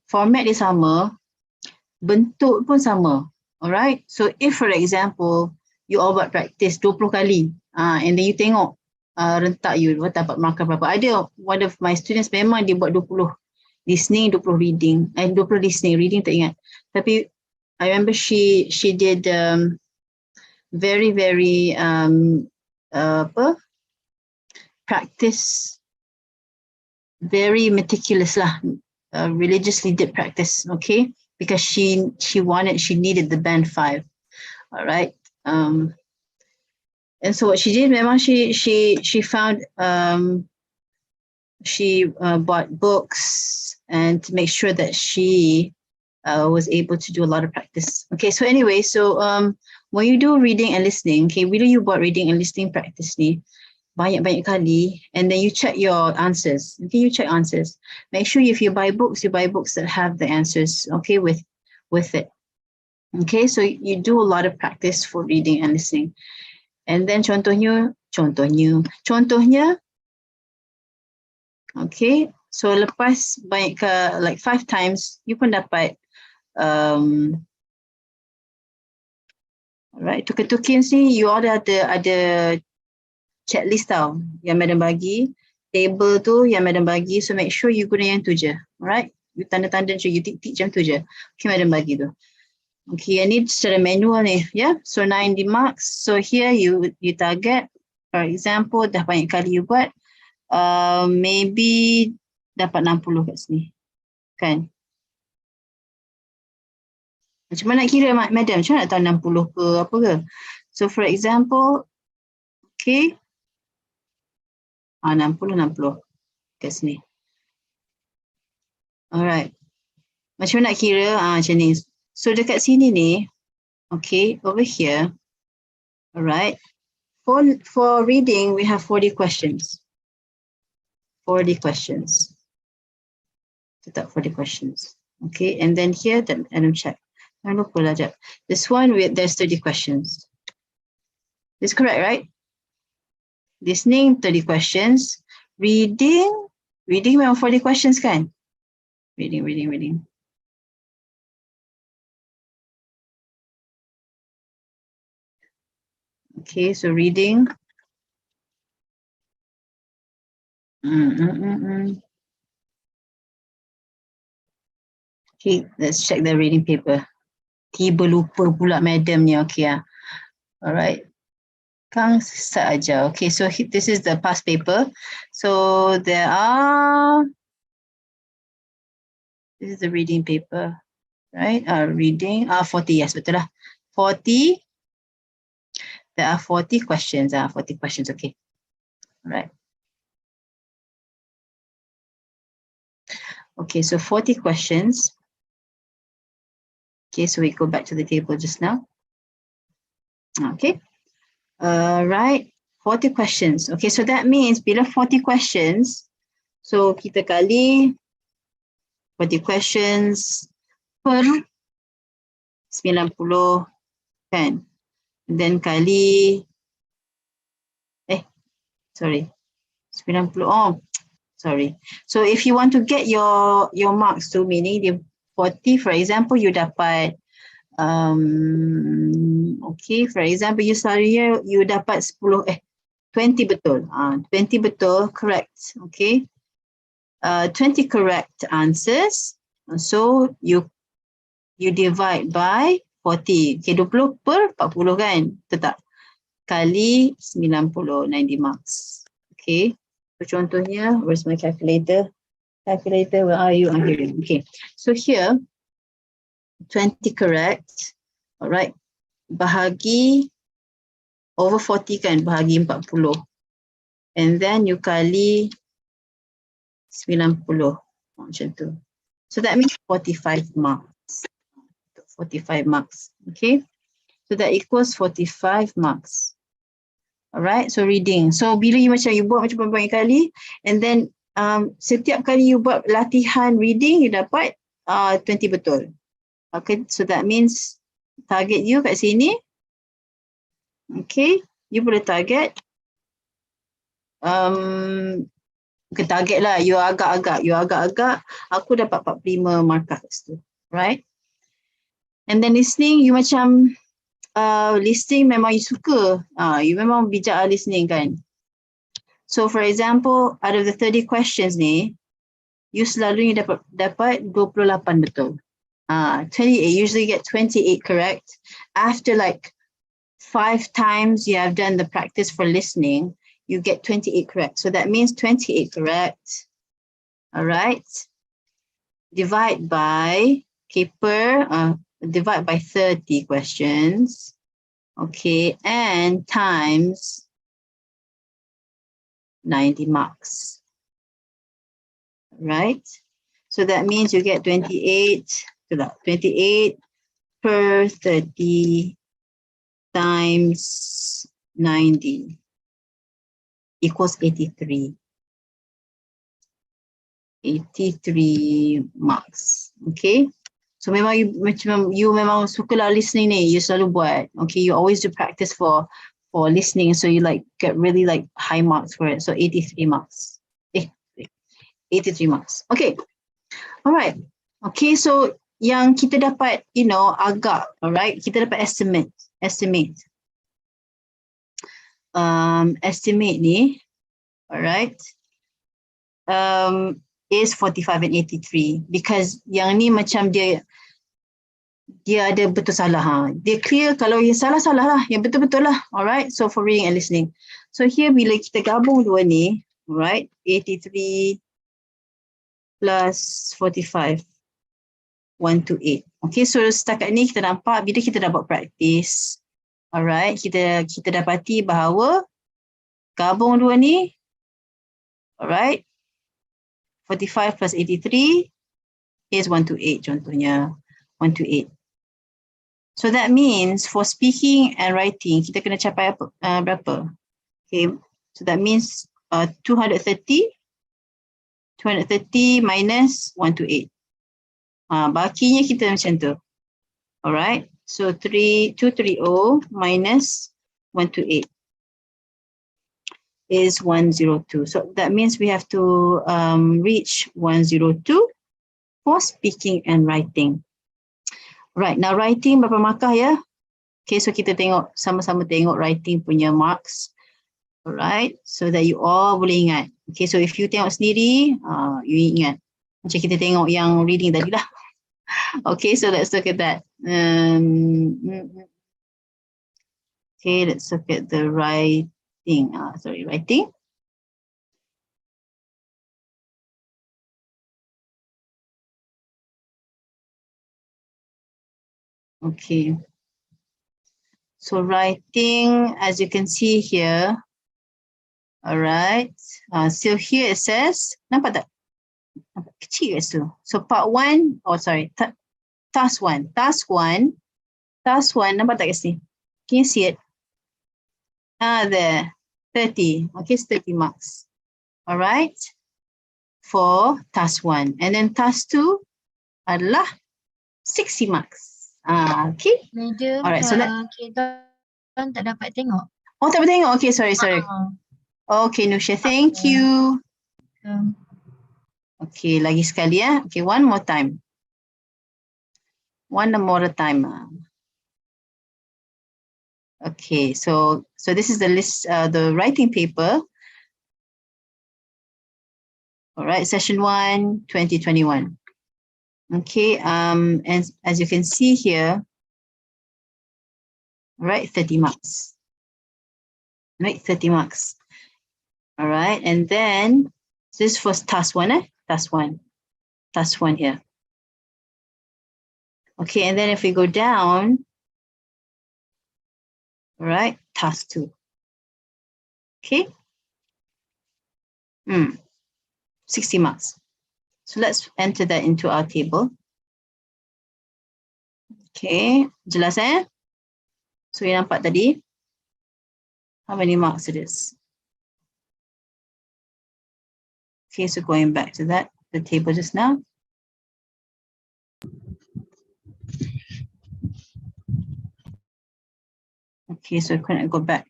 format dia sama, bentuk pun sama. Alright, so if for example, you all buat practice 20 kali, and then you tengok rentak you dapat markah berapa. Ada one of my students memang dia buat 20 listening, 20 reading, 20 listening, reading tak ingat. Tapi I remember she did very practice, very meticulous lah, religiously did practice, okay, because she needed the band 5. All right. And so what she did, memang she found she bought books and to make sure that she was able to do a lot of practice. Okay, so anyway, so when you do reading and listening, okay, bila you buat reading and listening practice ni banyak kali, and then you check your answers. Okay, you check answers. Make sure if you buy books that have the answers, okay, with it. Okay, so you do a lot of practice for reading and listening. And then contohnya, okay, so lepas banyak like 5 times, you pun dapat, alright, tukar-tukins ni, you all ada checklist tau, yang Madam bagi, table tu yang Madam bagi, so make sure you guna yang tu je, alright, you tanda-tanda je, you tick macam tu je, okay, Madam bagi tu. Okay, yang ni secara manual ni, yeah. So 90 marks. So here you target, for example, dah banyak kali you buat, maybe dapat 60 kat sini, kan? Macam mana nak kira, Madam? Macam mana nak tahu 60 ke apa ke? So for example, okay, 60 kat sini. Alright. Macam mana nak kira? Macam ni. So dekat sini ni, okay, over here, alright, for reading, we have 40 questions. 40 questions. Tetap 40 questions. Okay, and then here, and check. This one, there's 30 questions. This correct, right? Listening, 30 questions. Reading memang 40 questions kan? Reading. Okay, so reading. Okay, let's check the reading paper. Tiba lupa pula madam ni. Okay, alright. Kang start aja. Okay, so this is the past paper. So there are, this is the reading paper, right? Reading, 40, yes, betul lah. 40, there are 40 questions. 40 questions, okay. Alright. Okay, so 40 questions. Okay, so we go back to the table just now. Okay. Right, 40 questions. Okay, so that means bila 40 questions, so kita kali 40 questions per 90 kan. And then kali, 90, sorry. So if you want to get your marks to meaning the 40, for example, you dapat okay, for example, you study here, you dapat 20 betul. 20 betul, correct. Okay. 20 correct answers. So you divide by 40. Okay, 20 per 40 kan? Tetap. Kali 90, 90 marks. Okay. So contohnya, where's my calculator? Calculator, where are you? Here. Okay. So here, 20 correct. Alright. Bahagi over 40 kan, bahagi 40. And then you kali 90. Macam tu. So that means 45 marks. 45 marks. Okay. So that equals 45 marks. Alright. So reading. So bila you buat macam banyak kali, and then setiap kali you buat latihan reading, you dapat 20 betul. Okay. So that means target you kat sini. Okay. You boleh target. Bukan target lah. You agak-agak. Aku dapat 45 markas tu. Right. And then listening, you macam listening memang you suka. You memang bijak listening kan. So for example, out of the 30 questions ni, you selalunya dapat 28 betul. 28, usually get 28 correct. After like 5 times you have done the practice for listening, you get 28 correct. So that means 28 correct. All right. Divide by, divide by 30 questions. Okay, and times 90 marks. Right? So that means you get 28 per 30 times 90 equals 83. 83 marks. Okay. So memang you memang suka lah listening ni, you selalu buat. Okay, you always do practice for listening, so you like get really like high marks for it. So 83 marks. 83 marks. Okay. Alright. Okay, so yang kita dapat, agak, alright, kita dapat estimate. Estimate ni, alright, is 45 and 83 because yang ni macam dia ada betul salah. Dia clear kalau yang salah lah, yang betul lah. Alright, so for reading and listening. So here bila kita gabung dua ni, alright, 83 plus 45, 128. Okay, so setakat ni kita nampak bila kita dah buat practice, alright, kita dapati bahawa gabung dua ni, alright, 45 plus 83 is 128 contohnya, 128. So that means for speaking and writing, kita kena capai berapa? Okay, so that means 230 minus 128. Bakinya kita macam tu. Alright, so 230 minus 128 is 102. So that means we have to reach 102 for speaking and writing. Right, now writing berapa markah ya? Okay, so kita tengok, sama-sama tengok writing punya marks. Alright, so that you all boleh ingat. Okay, so if you tengok sendiri, you ingat. Macam kita tengok yang reading tadi lah. Okay, so let's look at that. Okay, let's look at the writing. Writing. Okay. So writing, as you can see here, all right. So here it says, nampak tak? Nampak kecil kat situ. So part 1, task 1. Task 1, nampak tak kat sini? Can you see it? There, 30. Okay, it's 30 marks. All right. For task 1. And then task 2 adalah 60 marks. Okay. Madam, Alright, so kita tak dapat tengok. Oh, tak boleh tengok. Okay, sorry. Okay, Nusha, thank you. Okay, lagi sekali ya. Okay, one more time. One more time. Okay, so this is the list, the writing paper. All right, session 1, 2021. Okay, and as you can see here, right, 30 marks. Right, 30 marks. All right, and then this was task 1, Task 1. Task 1 here. Okay, and then if we go down, all right, task 2. Okay. 60 marks. So let's enter that into our table. Okay, jelas So you nampak tadi, how many marks it is? Okay, so going back to that, the table just now. Okay, so couldn't go back.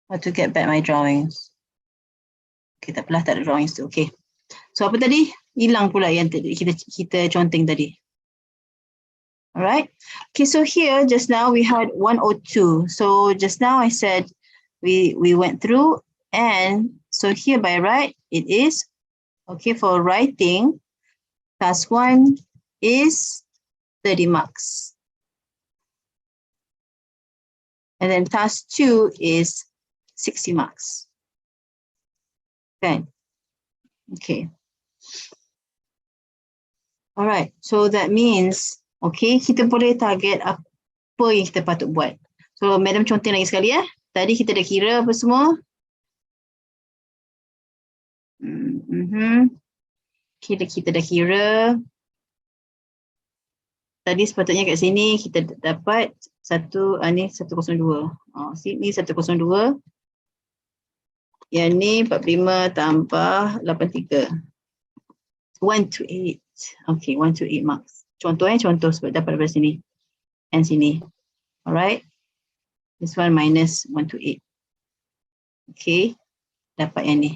How to get back my drawings? Okay, tak apalah, tak ada drawings tu. Okay. So apa tadi? Hilang pula yang kita conteng tadi. Alright. Okay, so here just now we had 102. So just now I said we went through, and so here by right it is okay for writing. Task 1 is 30 marks. And then task 2 is 60 marks. Okay. All right. So that means, okay, kita boleh target apa yang kita patut buat. So, Madam contoh lagi sekali ya. Tadi kita dah kira apa semua. Kita dah kira. Tadi sepatutnya kat sini kita dapat ni 102. Sini 102. Yang ni 45 tambah 83. 1 to 8. Okay, 1 to 8 marks. Contoh sebab dapat dari sini. And sini. Alright. This one minus 1 to 8. Okay. Dapat yang ni.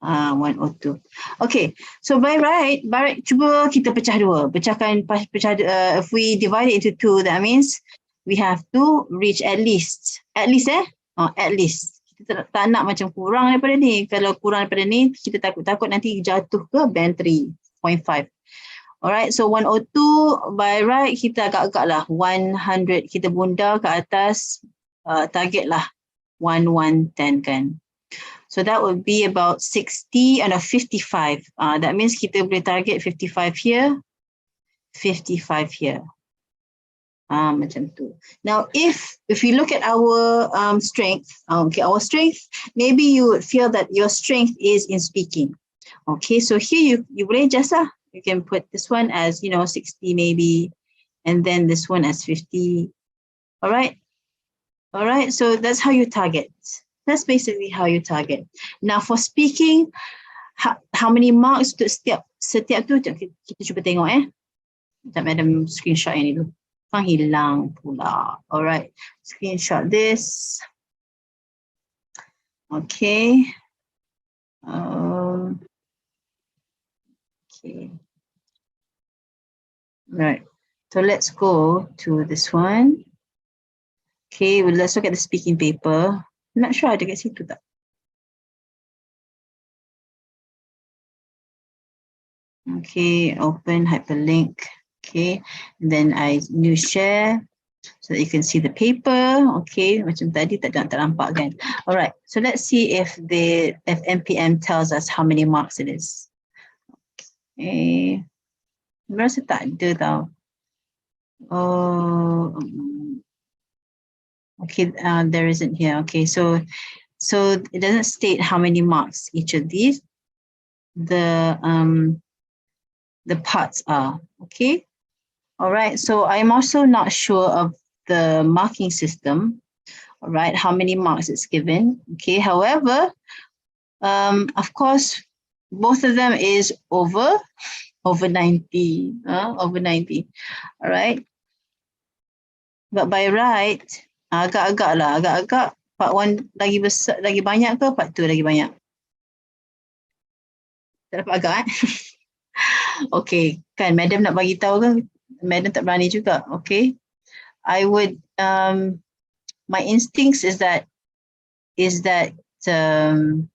102. Okay. So by right, cuba kita pecah dua. If we divide it into 2, that means we have to reach at least. At least. Kita tak nak macam kurang daripada ni. Kalau kurang daripada ni, kita takut nanti jatuh ke band 3.5. Alright, so 102 by right kita agak-agak lah 100. Kita bunda ke atas target lah 110 kan. So that would be about 60 and 55. That means kita boleh target 55 here, 55 here. Macam tu. Now, if we look at our strength, okay, our strength, maybe you would feel that your strength is in speaking. Okay, so here you boleh just you can put this one as 60 maybe, and then this one as 50. All right, so that's how you target. That's basically how you target. Now for speaking, how many marks untuk setiap tu kita cuba tengok Sekejap Madam screenshot yang ni dulu. Hilang pula. Alright, screenshot this. Okay. Okay. Right. So let's go to this one. Okay, well, let's look at the speaking paper. Not sure ada kat situ tak? Okay, open hyperlink. Okay, and then I new share so that you can see the paper. Okay, macam tadi tak nampak kan? Alright, so let's see if MPM tells us how many marks it is. Okay, rasa tak ada tau. Oh, okay, there isn't here. Okay, so it doesn't state how many marks each of these the parts are. Okay, all right. So I'm also not sure of the marking system. All right, how many marks it's given. Okay, however, of course, both of them is over 90. Over 90. All right. But by right, agak-agak part 1 lagi besar, lagi banyak ke part 2 lagi banyak? Tak dapat agak Okay, kan madam nak bagi tahu kan? Madam tak berani juga. Okay. I would my instincts is that the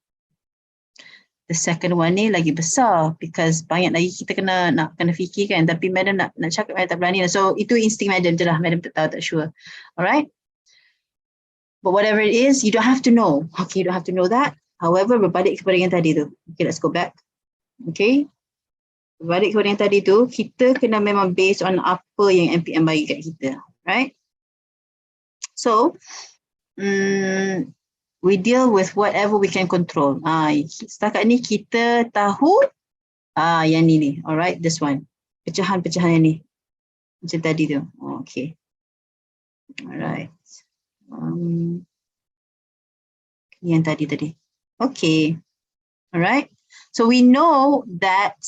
second one ni lagi besar because banyak lagi kita nak kena fikir kan, tapi madam nak cakap madam tak berani. So itu insting madam je lah, madam tak tahu, tak sure. Alright. But whatever it is, you don't have to know. Okay, you don't have to know that. However, berbalik kepada yang tadi tu. Okay, let's go back. Okay. Berbalik kepada yang tadi tu, kita kena memang based on apa yang MPM bagi kat kita. Right? So, we deal with whatever we can control. Setakat ni kita tahu yang ni. Alright, this one. Pecahan-pecahan yang ni. Macam tadi tu. Okay. Alright. Yang tadi. Okay. Alright. So we know that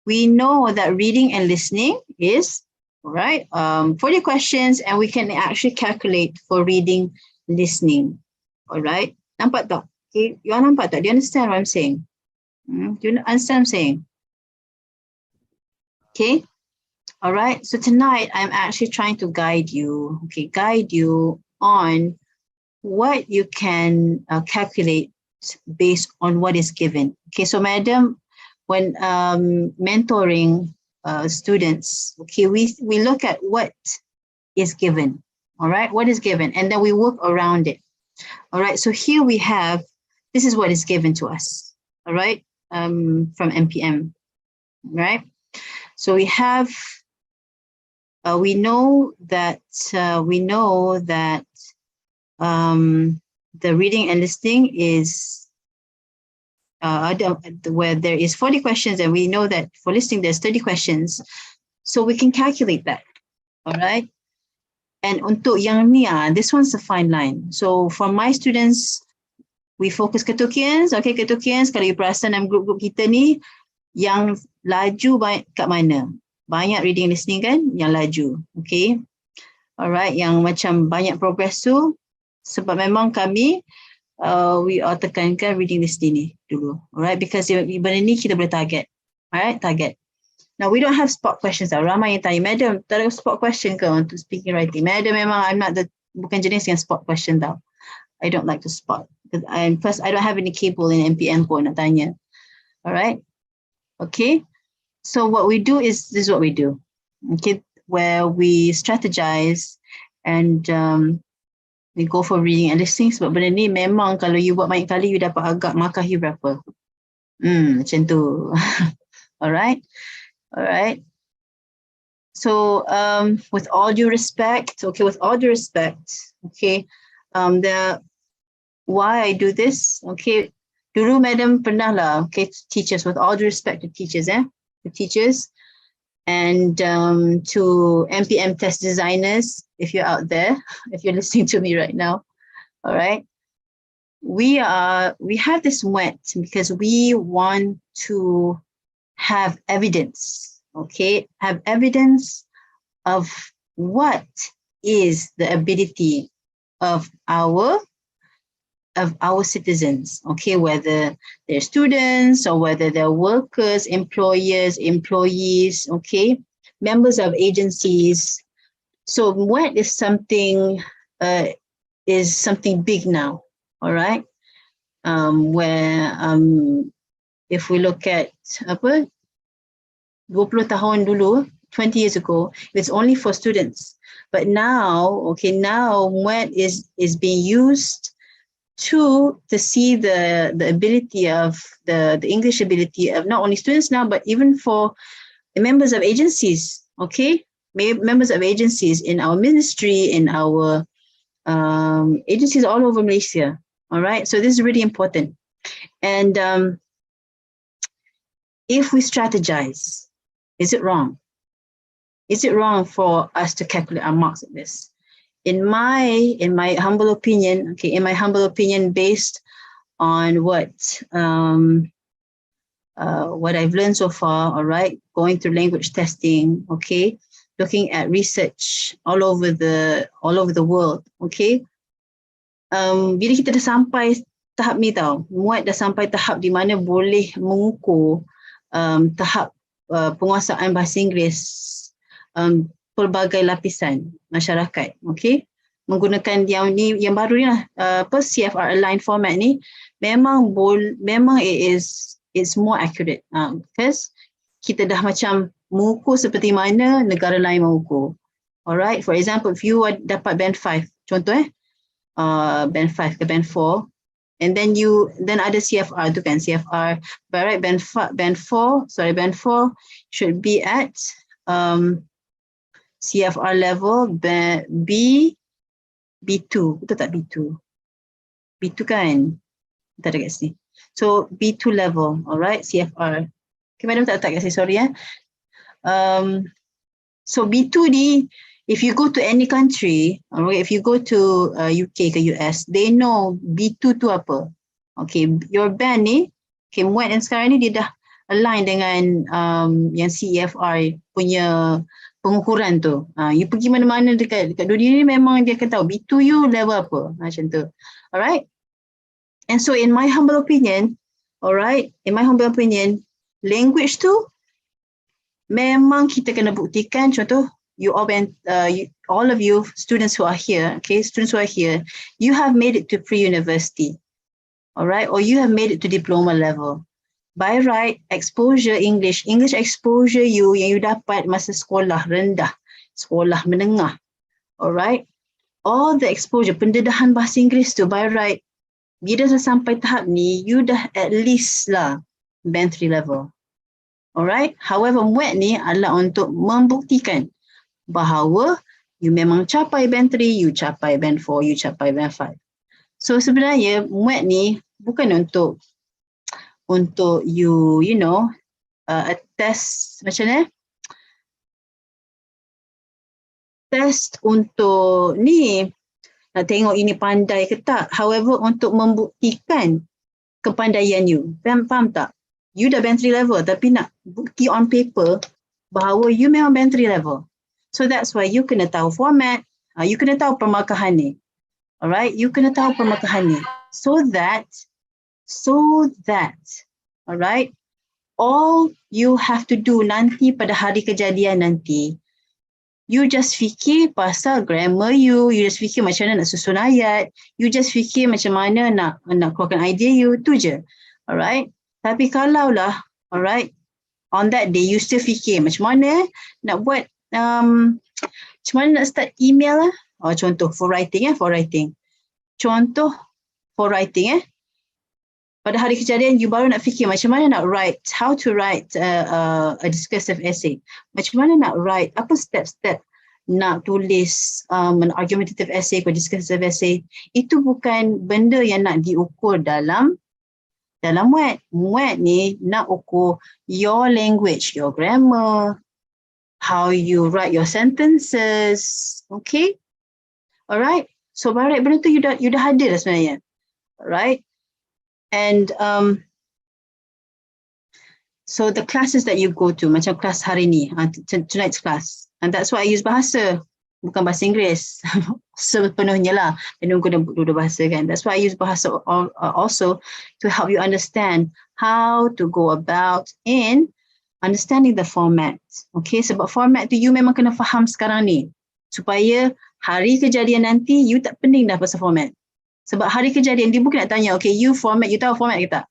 reading and listening is alright. 40 questions and we can actually calculate for reading, listening. Alright. Nampak tak? Okay. You all nampak tak? Do you understand what I'm saying? Do you understand what I'm saying? Okay. Alright. So tonight I'm actually trying to guide you. Okay. Guide you on what you can calculate based on what is given. Okay, so madam, when mentoring students, okay, we look at what is given, all right, what is given, and then we work around it. All right, so here we have, this is what is given to us, all right, from MPM, right? So we have, we know that the reading and listening is where there is 40 questions, and we know that for listening there's 30 questions, so we can calculate that. All right, and untuk yang ni, this one's a fine line. So for my students, we focus ketukians. Okay, ketukians, kalau you perasan dalam grup-grup kita ni, yang laju banyak kat mana? Banyak reading and listening kan, yang laju. Okay, alright, yang macam banyak progress tu sebab memang kami we are tekankan reading listening ni dulu, alright, because benda ni kita boleh target, alright, target. Now we don't have spot questions tau. Ramai yang tanya, madam, tak ada spot question ke untuk speaking writing? Madam, memang I'm not bukan jenis yang spot question tau. I don't like to spot. Plus I don't have any cable in MPM pun nak tanya. Alright, okay. So what we do is, this is what we do, okay, where we strategize and we go for reading and listening. Sebab benda ni memang kalau you buat banyak kali, you dapat agak markah you berapa. Macam tu. Alright. Alright. So with all due respect, okay, okay, why I do this, okay, dulu madam pernah lah, okay, teachers, with all due respect to teachers, the teachers, and to MPM test designers, if you're out there, if you're listening to me right now, all right, we have this MUET because we want to have evidence, okay, have evidence of what is the ability of our citizens, okay, whether they're students or whether they're workers, employers, employees, okay, members of agencies. So MUET is something is something big now, all right? Where if we look at 20 tahun dulu, 20 years ago, it's only for students. But now, okay, now MUET is being used to see the ability of the English ability of not only students now, but even for the members of agencies, okay? Members of agencies in our ministry, in our agencies all over Malaysia, all right? So this is really important. And if we strategize, is it wrong? Is it wrong for us to calculate our marks at this? In my humble opinion, okay, based on what I've learned so far, all right, going through language testing, okay, looking at research all over the world, okay. Bila kita dah sampai tahap ni tau, MUET dah sampai tahap di mana boleh mengukur tahap penguasaan bahasa Inggeris pelbagai lapisan masyarakat, okay. Menggunakan yang baru ni lah, CFR aligned format ni, memang it's more accurate, because kita dah macam mengukur seperti mana negara lain mengukur. Alright, for example, if you dapat band 5, contoh band 5 ke band 4, and then ada CFR tu kan, CFR, but right, band 4 should be at CFR level B2, betul tak B2? B2 kan? Tak ada kat sini. So B2 level, alright, CFR. Okay, madam tak kat sini, sorry . So B2 ni, if you go to any country, alright, if you go to UK ke US, they know B2 tu apa. Okay, your band ni, okay, MUET dan sekarang ni dia dah align dengan yang CFR punya pengukuran tu. You pergi mana-mana dekat dunia ni memang dia akan tahu B2 you level apa, macam tu. Alright. And so in my humble opinion, alright, language tu memang kita kena buktikan. Contoh, all of you students who are here, okay, you have made it to pre-university, alright, or you have made it to diploma level. By right, exposure English exposure yang you dapat masa sekolah rendah, sekolah menengah, alright, all the exposure, pendedahan bahasa Inggeris tu, by right, bila dah sampai tahap ni, you dah at least lah band 3 level, alright. However, MUET ni adalah untuk membuktikan bahawa you memang capai band 3, you capai band 4, you capai band 5. So sebenarnya MUET ni bukan untuk you know, a test macam ni, test untuk ni nak tengok ini pandai ke tak. However, untuk membuktikan kepandaian you, faham tak? You dah band 3 level tapi nak bukti on paper bahawa you memang band 3 level. So that's why you kena tahu format, you kena tahu permarkahan ni, alright, you kena tahu permarkahan ni, so that alright, all you have to do nanti pada hari kejadian nanti, you just fikir pasal grammar you just fikir macam mana nak susun ayat, you just fikir macam mana nak keluarkan idea you, tu je, alright. Tapi kalaulah, alright, on that day you still fikir macam mana nak buat, macam mana nak start email lah, contoh for writing, contoh for writing, pada hari kejadian you baru nak fikir macam mana nak write, how to write a discursive essay, macam mana nak write, apa step-step nak tulis an argumentative essay atau discursive essay. Itu bukan benda yang nak diukur dalam MUET. MUET ni nak ukur your language, your grammar, how you write your sentences, okay, alright. So alright, benda tu you dah ada dah sebenarnya, alright. And so the classes that you go to, macam kelas hari ni, tonight's class, and that's why I use bahasa, bukan bahasa Inggeris sepenuhnya lah, dan guna dua bahasa kan. That's why I use bahasa also to help you understand how to go about in understanding the format. Okay, sebab format tu you memang kena faham sekarang ni. Supaya hari kejadian nanti, you tak pening dah pasal format. Sebab hari kejadian, dia bukan nak tanya, okay, you format, you tahu format ke tak?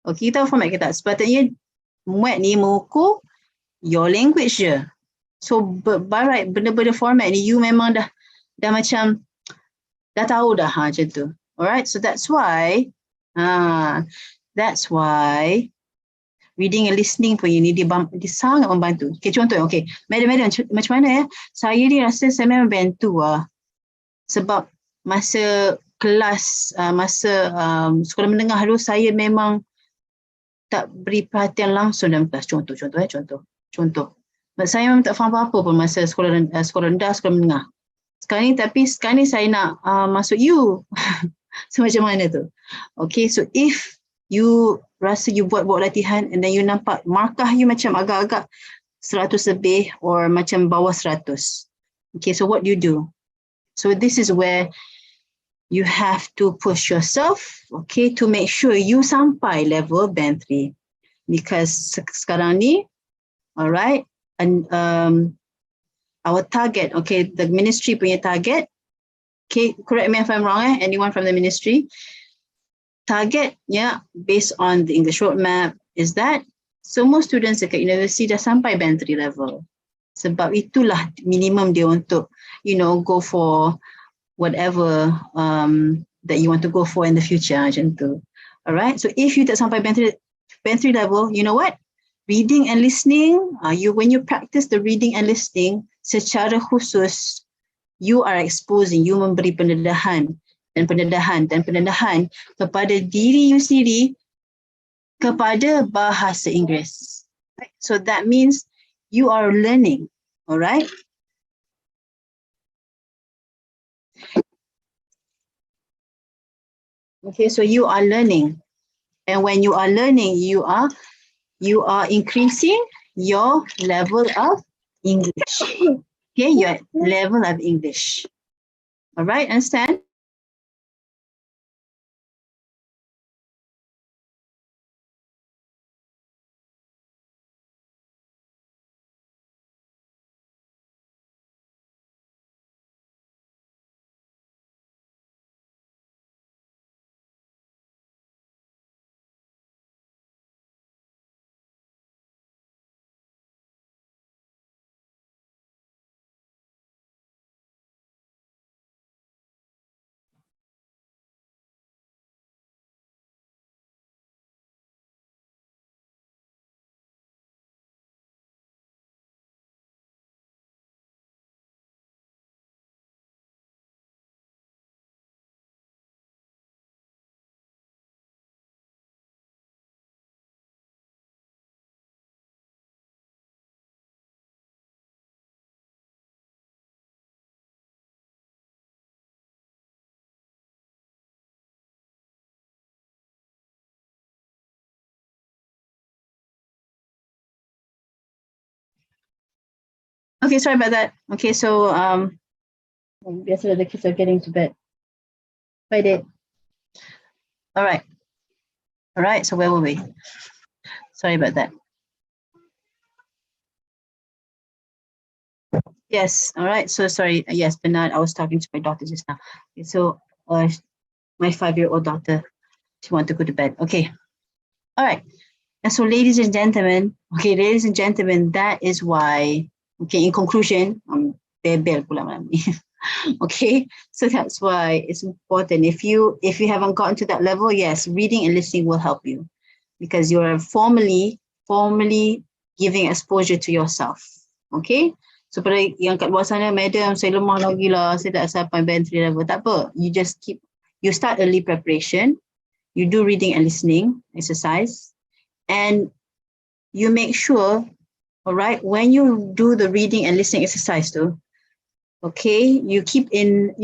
Okay, you tahu format ke tak? Sepatutnya, MUET ni mengukur your language je. So, by right, benda-benda format ni, you memang dah macam, dah tahu dah, macam tu. Alright, so that's why, reading and listening pun ini dia sangat membantu. Okay, contoh, okay, madam, macam mana ya? Saya ni rasa saya memang bantu sebab masa kelas, masa sekolah menengah dulu, saya memang tak beri perhatian langsung dalam kelas. Contoh. Saya memang tak faham apa-apa pun masa sekolah rendah, sekolah menengah. Sekarang ni saya nak masuk U. So macam mana tu? Okay, so if you rasa you buat latihan and then you nampak markah you macam agak-agak 100 lebih or macam bawah 100. Okay, so what do you do? So this is where you have to push yourself, okay, to make sure you sampai level band 3. Because sekarang ni, alright, and our target, okay, the ministry punya target, okay, correct me if I'm wrong, anyone from the ministry, target, based on the English roadmap, is that semua students dekat universiti dah sampai band 3 level. Sebab itulah minimum dia untuk, go for whatever that you want to go for in the future, macam tu. Alright, so if you tak sampai band 3 level, you know what? Reading and listening, when you practice the reading and listening, secara khusus, you are exposing, you memberi pendedahan kepada diri you sendiri kepada bahasa Inggeris. Right? So that means you are learning, alright? Okay, so you are learning. And when you are learning, you are increasing your level of English. Okay, your level of English. Alright, understand? Okay, sorry about that. Okay, so yesterday the kids are getting to bed. Bye, Dad. All right. So where were we? Sorry about that. Yes. All right. So sorry. Yes, Bernard. I was talking to my daughter just now. Okay, so my 5-year-old daughter, she wants to go to bed. Okay. All right. And so, ladies and gentlemen, that is why. Okay. In conclusion, bebel pula malam ni. Okay, so that's why it's important. If you haven't gotten to that level, yes, reading and listening will help you because you are formally giving exposure to yourself. Okay, so pada yang kat luar sana, madam, saya lemah lagi lah, saya tak sampai band 3 level. Tak apa, you start early preparation, you do reading and listening exercise, and you make sure, all right, when you do the reading and listening exercise too, okay, you keep in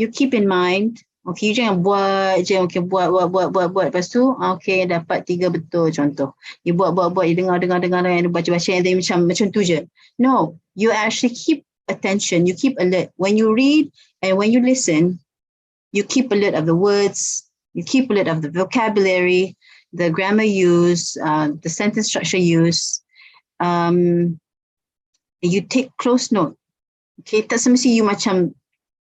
mind, okay, you jangan buat je, okay, buat, lepas tu, okay, dapat 3 betul contoh. You buat, you dengar, you baca, and then macam tu je. No, you actually keep attention, you keep alert. When you read and when you listen, you keep alert of the words, you keep alert of the vocabulary, the grammar use, the sentence structure use. You take close note. Okay, tak semesti you macam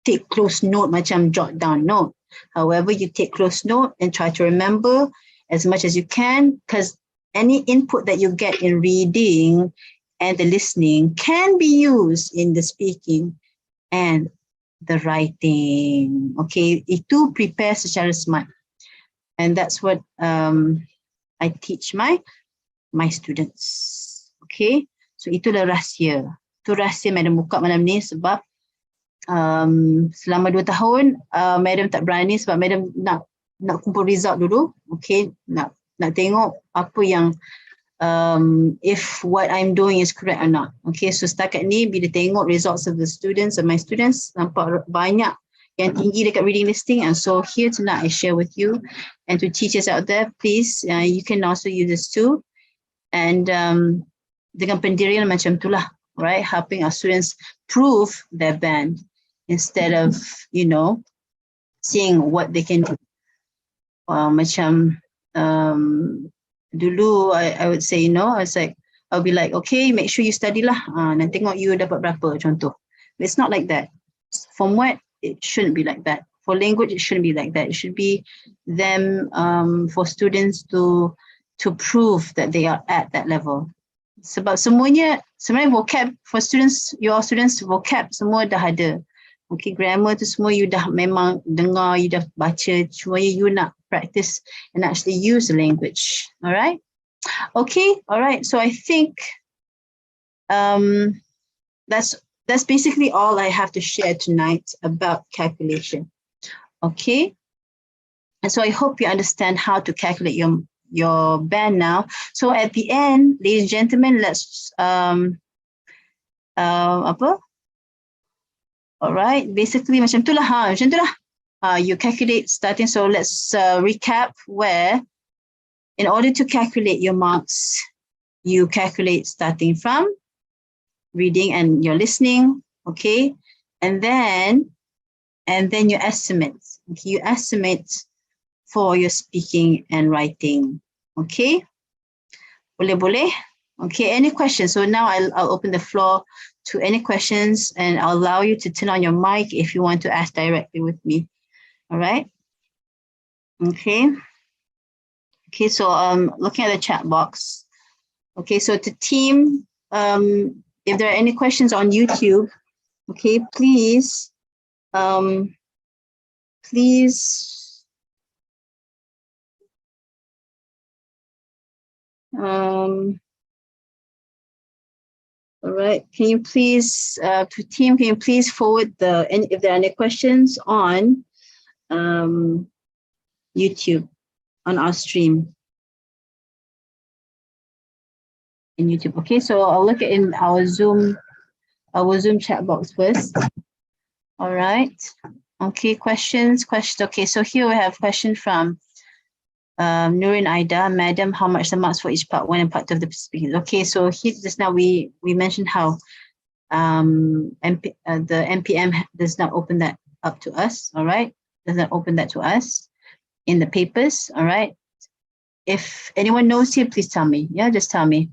take close note, macam jot down note. However, you take close note and try to remember as much as you can, because any input that you get in reading and the listening can be used in the speaking and the writing. Okay, itu prepare secara smart. And that's what I teach my students. Okay, so itulah rahsia. Itu rahsia Madam buka malam ni sebab selama 2 tahun Madam tak berani sebab Madam nak kumpul result dulu. Okay, nak tengok apa yang if what I'm doing is correct or not. Okay, so setakat ni bila tengok results of the students, of my students, nampak banyak yang tinggi dekat reading listing, and so here tonight I share with you, and to teachers out there, please you can also use this too, and dengan pendirian macam itulah, right, helping our students prove their band instead of, you know, seeing what they can do. Macam dulu I would say, you know, I'll be like, okay, make sure you study lah, nanti tengok you dapat berapa contoh. It's not like that. For MUET, it shouldn't be like that. For language, it shouldn't be like that. It should be them for students to prove that they are at that level. Sebab sebenarnya vocab for students, your students vocab semua dah ada. Okay, grammar tu semua you dah memang dengar, you dah baca, cuma you nak practice and actually use the language. All right? Okay, all right. So I think that's basically all I have to share tonight about calculation. Okay? And so I hope you understand how to calculate your band now. So at the end, ladies and gentlemen, let's all right, basically macam itulah, macam itulah. You calculate starting, so let's recap where in order to calculate your marks, you calculate starting from reading and your listening, okay? And then you estimate. Okay, you estimate for your speaking and writing, okay? Boleh? Okay, any questions? So now I'll open the floor to any questions, and I'll allow you to turn on your mic if you want to ask directly with me. All right? Okay. Okay, so looking at the chat box. Okay, so to team, if there are any questions on YouTube, okay, please, all right, can you please, to team, can you please forward if there are any questions on YouTube, on our stream in YouTube. Okay, so I'll look at in our Zoom chat box first. All right, okay, questions. Okay, so here we have question from Nurin Aida, Madam, how much the marks for each part 1 and part 2 of the speaking? Okay, so here just now we mentioned how the MPM does not open that up to us, all right? Does not open that to us in the papers, all right? If anyone knows here, please tell me. Yeah, just tell me.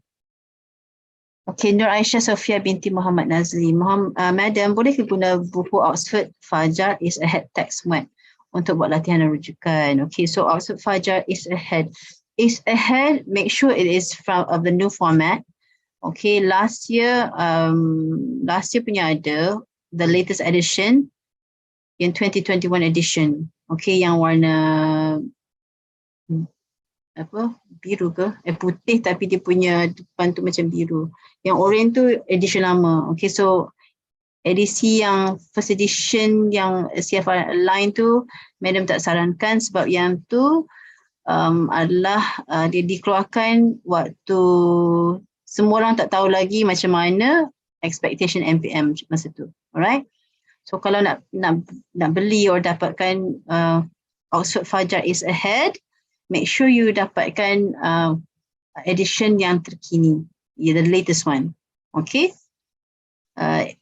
Okay, Nur Aisyah Sofia binti Muhammad Nazli. Madam, boleh ke guna buku Oxford Fajar is Ahead text MUET untuk buat latihan dan rujukan? Okay, so Oxford Fajar is ahead. Is ahead, make sure it is of the new format. Okay, last year punya ada the latest edition in 2021 edition. Okay, yang warna biru ke? Putih tapi dia punya depan tu macam biru. Yang orange tu edition lama. Okay, so edisi yang first edition yang CFR line tu Madam tak sarankan sebab yang tu adalah dia dikeluarkan waktu semua orang tak tahu lagi macam mana expectation MPM masa tu. Alright, so kalau nak beli or dapatkan Oxford Fajar is Ahead, make sure you dapatkan edition yang terkini, the latest one. Okay.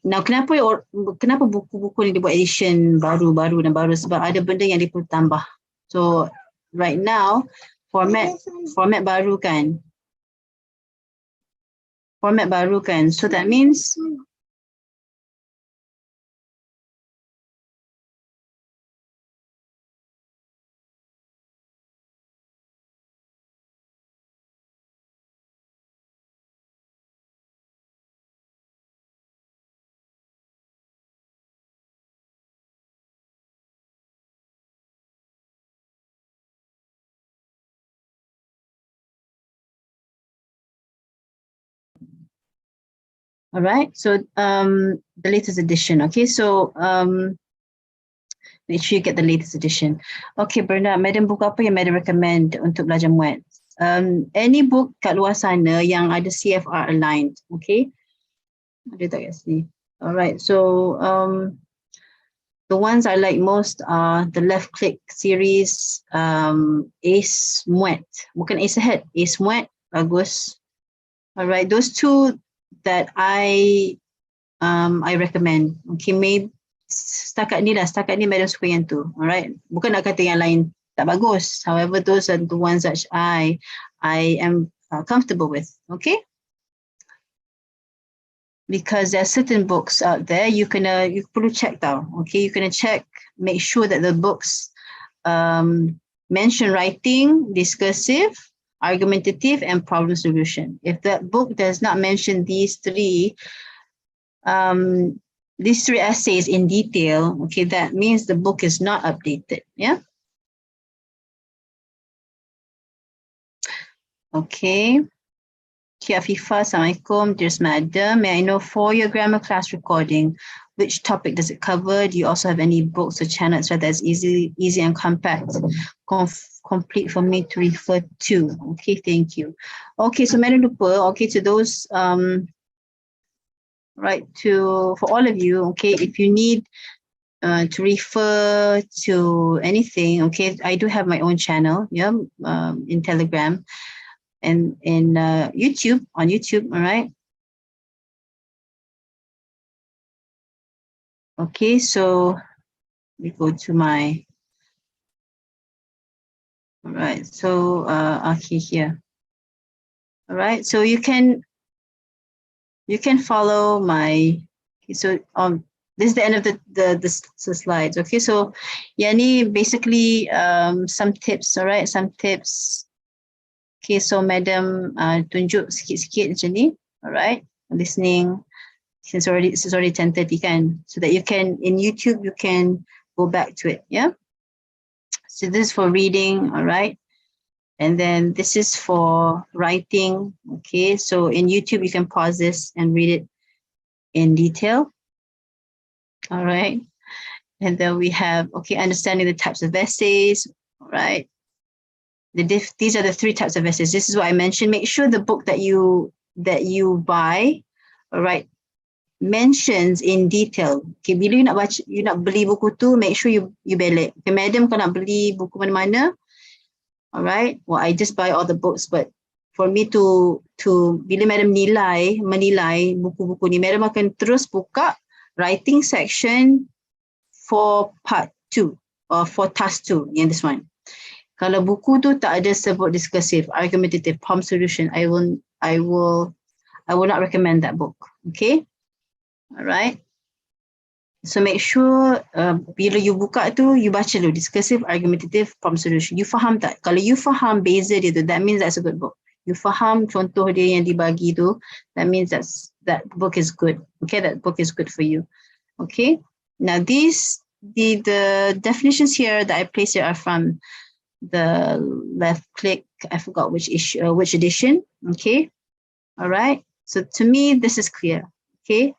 Now kenapa buku-buku ni dibuat edition baru sebab ada benda yang dia perlu tambah. So right now format baru kan. So that means All right, so the latest edition. Okay, so make sure you get the latest edition. Okay, Bernard, Madam buku apa yang Madam recommend untuk belajar MUET? Any book kat luar sana yang ada CFR aligned. Okay, ada tak kat sini? All right, so the ones I like most are the Left Click series, Ace MUET. Bukan Ace Ahead, Ace MUET, bagus. All right, those two that I recommend. Okay, maybe setakat ni Madam suka yang tu. Alright, bukan nak kata yang lain tak bagus. However, those are the ones that I am comfortable with. Okay, because there are certain books out there you perlu check tau. Okay, you can check, make sure that the books mention writing, discursive, argumentative, and problem solution. If that book does not mention these three essays in detail, okay, that means the book is not updated. Yeah. Okay. Kia Afifa, Assalamualaikum. Dear Madam, may I know for your grammar class recording, which topic does it cover? Do you also have any books or channels that is easy and compact, complete for me to refer to? Okay, thank you. Okay, so Madam lupa, okay, to those right, for all of you, okay, if you need to refer to anything, okay, I do have my own channel, yeah, in Telegram and in YouTube, on YouTube, all right. Okay, so we go to my, all right, so okay, here. All right, so you can follow my, okay, so this is the end of the slides. Okay, so yani basically some tips, all right, some tips. Okay, so Madam tunjuk sikit-sikit macam ni, all right, listening, since it's already 10:30 kan, so that you can, in YouTube, you can go back to it, yeah? So this is for reading, all right? And then this is for writing, okay? So in YouTube, you can pause this and read it in detail, all right? And then we have, okay, understanding the types of essays, all right? These are the three types of essays. This is what I mentioned. Make sure the book that you buy, all right, mentions in detail. Okay, bila you nak beli buku tu, make sure you belik. Okay, Madam, kau nak beli buku mana-mana, all right? Well, I just buy all the books, but for me to bila Madam menilai buku-buku ni, Madam akan terus buka writing section for part 2 or for task 2, yang this one. Kalau buku tu tak ada sebut discursive, argumentative, problem solution, I will not recommend that book. Okay, all right. So make sure bila you buka tu, you baca dulu discursive, argumentative, problem solution. You faham tak? Kalau you faham beza dia tu, that means that's a good book. You faham contoh dia yang dibagi tu, that means that book is good. Okay, that book is good for you. Okay. Now the definitions here that I placed here are from the Left Click, I forgot which issue, which edition. Okay, all right. So to me, this is clear. Okay,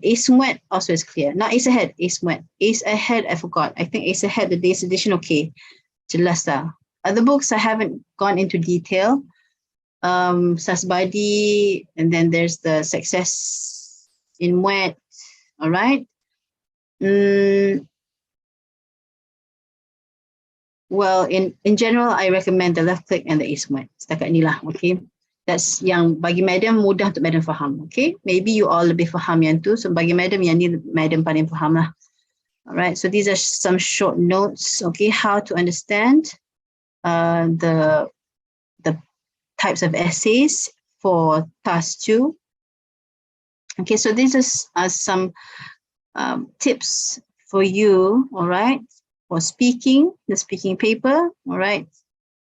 Ace MUET also is clear. Not Ace Ahead, Ace MUET. Ace Ahead, I forgot. I think Ace Ahead, the Days edition. Okay, jelas lah. Other books I haven't gone into detail. Sasbadi, and then there's the Success in MUET. All right. Well, in general, I recommend the Left Click and the Ace MUET. Setakat ni lah, okay? That's yang bagi Madam mudah untuk Madam faham, okay? Maybe you all lebih faham yang tu, so bagi Madam yang ni Madam paling faham lah. Alright, so these are some short notes, okay? How to understand the types of essays for task 2. Okay, so these are some tips for you, all right? For speaking, the speaking paper, all right?